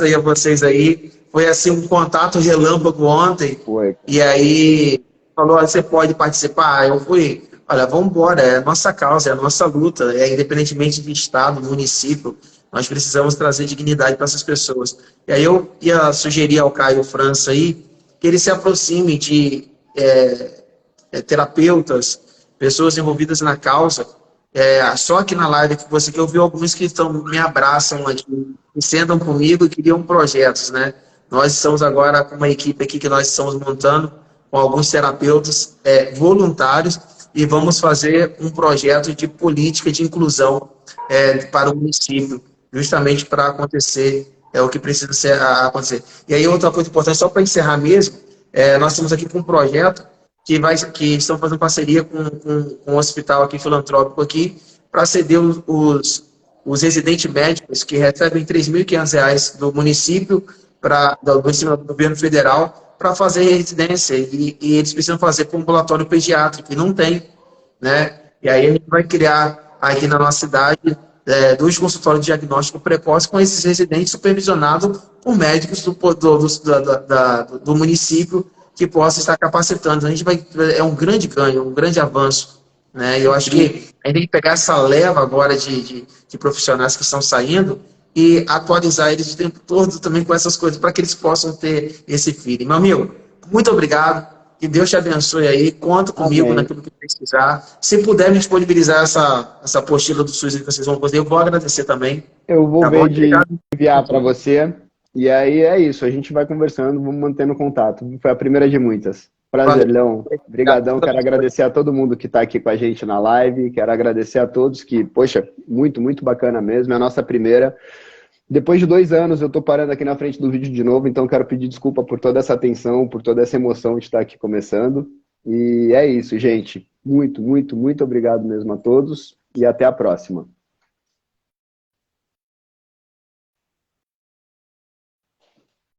aí a vocês aí. Foi assim um contato relâmpago ontem. Foi. E aí falou, você pode participar? Eu fui, olha, vamos embora, é a nossa causa, é a nossa luta, independentemente de estado, município, nós precisamos trazer dignidade para essas pessoas. E aí eu ia sugerir ao Caio França aí, que ele se aproxime de terapeutas, pessoas envolvidas na causa. Só aqui na live que eu vi alguns que me abraçam aqui, que sentam comigo e criam projetos, né? Nós estamos agora com uma equipe aqui que nós estamos montando com alguns terapeutas voluntários e vamos fazer um projeto de política de inclusão para o município, justamente para acontecer o que precisa acontecer. E aí outra coisa importante, só para encerrar mesmo, nós estamos aqui com um projeto que estão fazendo parceria com um hospital aqui filantrópico aqui para ceder os residentes médicos que recebem R$ 3.500 do município do governo federal para fazer residência e eles precisam fazer para um ambulatório pediátrico e não tem. né? E aí a gente vai criar aqui na nossa cidade 2 consultórios de diagnóstico precoce com esses residentes supervisionados por médicos do município que possam estar capacitando. A gente é um grande ganho, um grande avanço, né? E eu acho que a gente tem que pegar essa leva agora de profissionais que estão saindo e atualizar eles o tempo todo também com essas coisas, para que eles possam ter esse feeling. Meu amigo, muito obrigado. Que Deus te abençoe aí. Conta comigo naquilo que precisar. Se puder me disponibilizar essa apostila do SUS que vocês vão fazer, eu vou agradecer também. Eu vou Tá ver bom? de Obrigado. enviar para você. E aí é isso, a gente vai conversando, vamos mantendo contato. Foi a primeira de muitas. Prazerzão. Obrigadão. Quero agradecer a todo mundo que está aqui com a gente na live. Quero agradecer a todos que, poxa, muito, muito bacana mesmo. É a nossa primeira. Depois de 2 anos, eu estou parando aqui na frente do vídeo de novo, então quero pedir desculpa por toda essa atenção, por toda essa emoção de estar aqui começando. E é isso, gente. Muito, muito, muito obrigado mesmo a todos e até a próxima.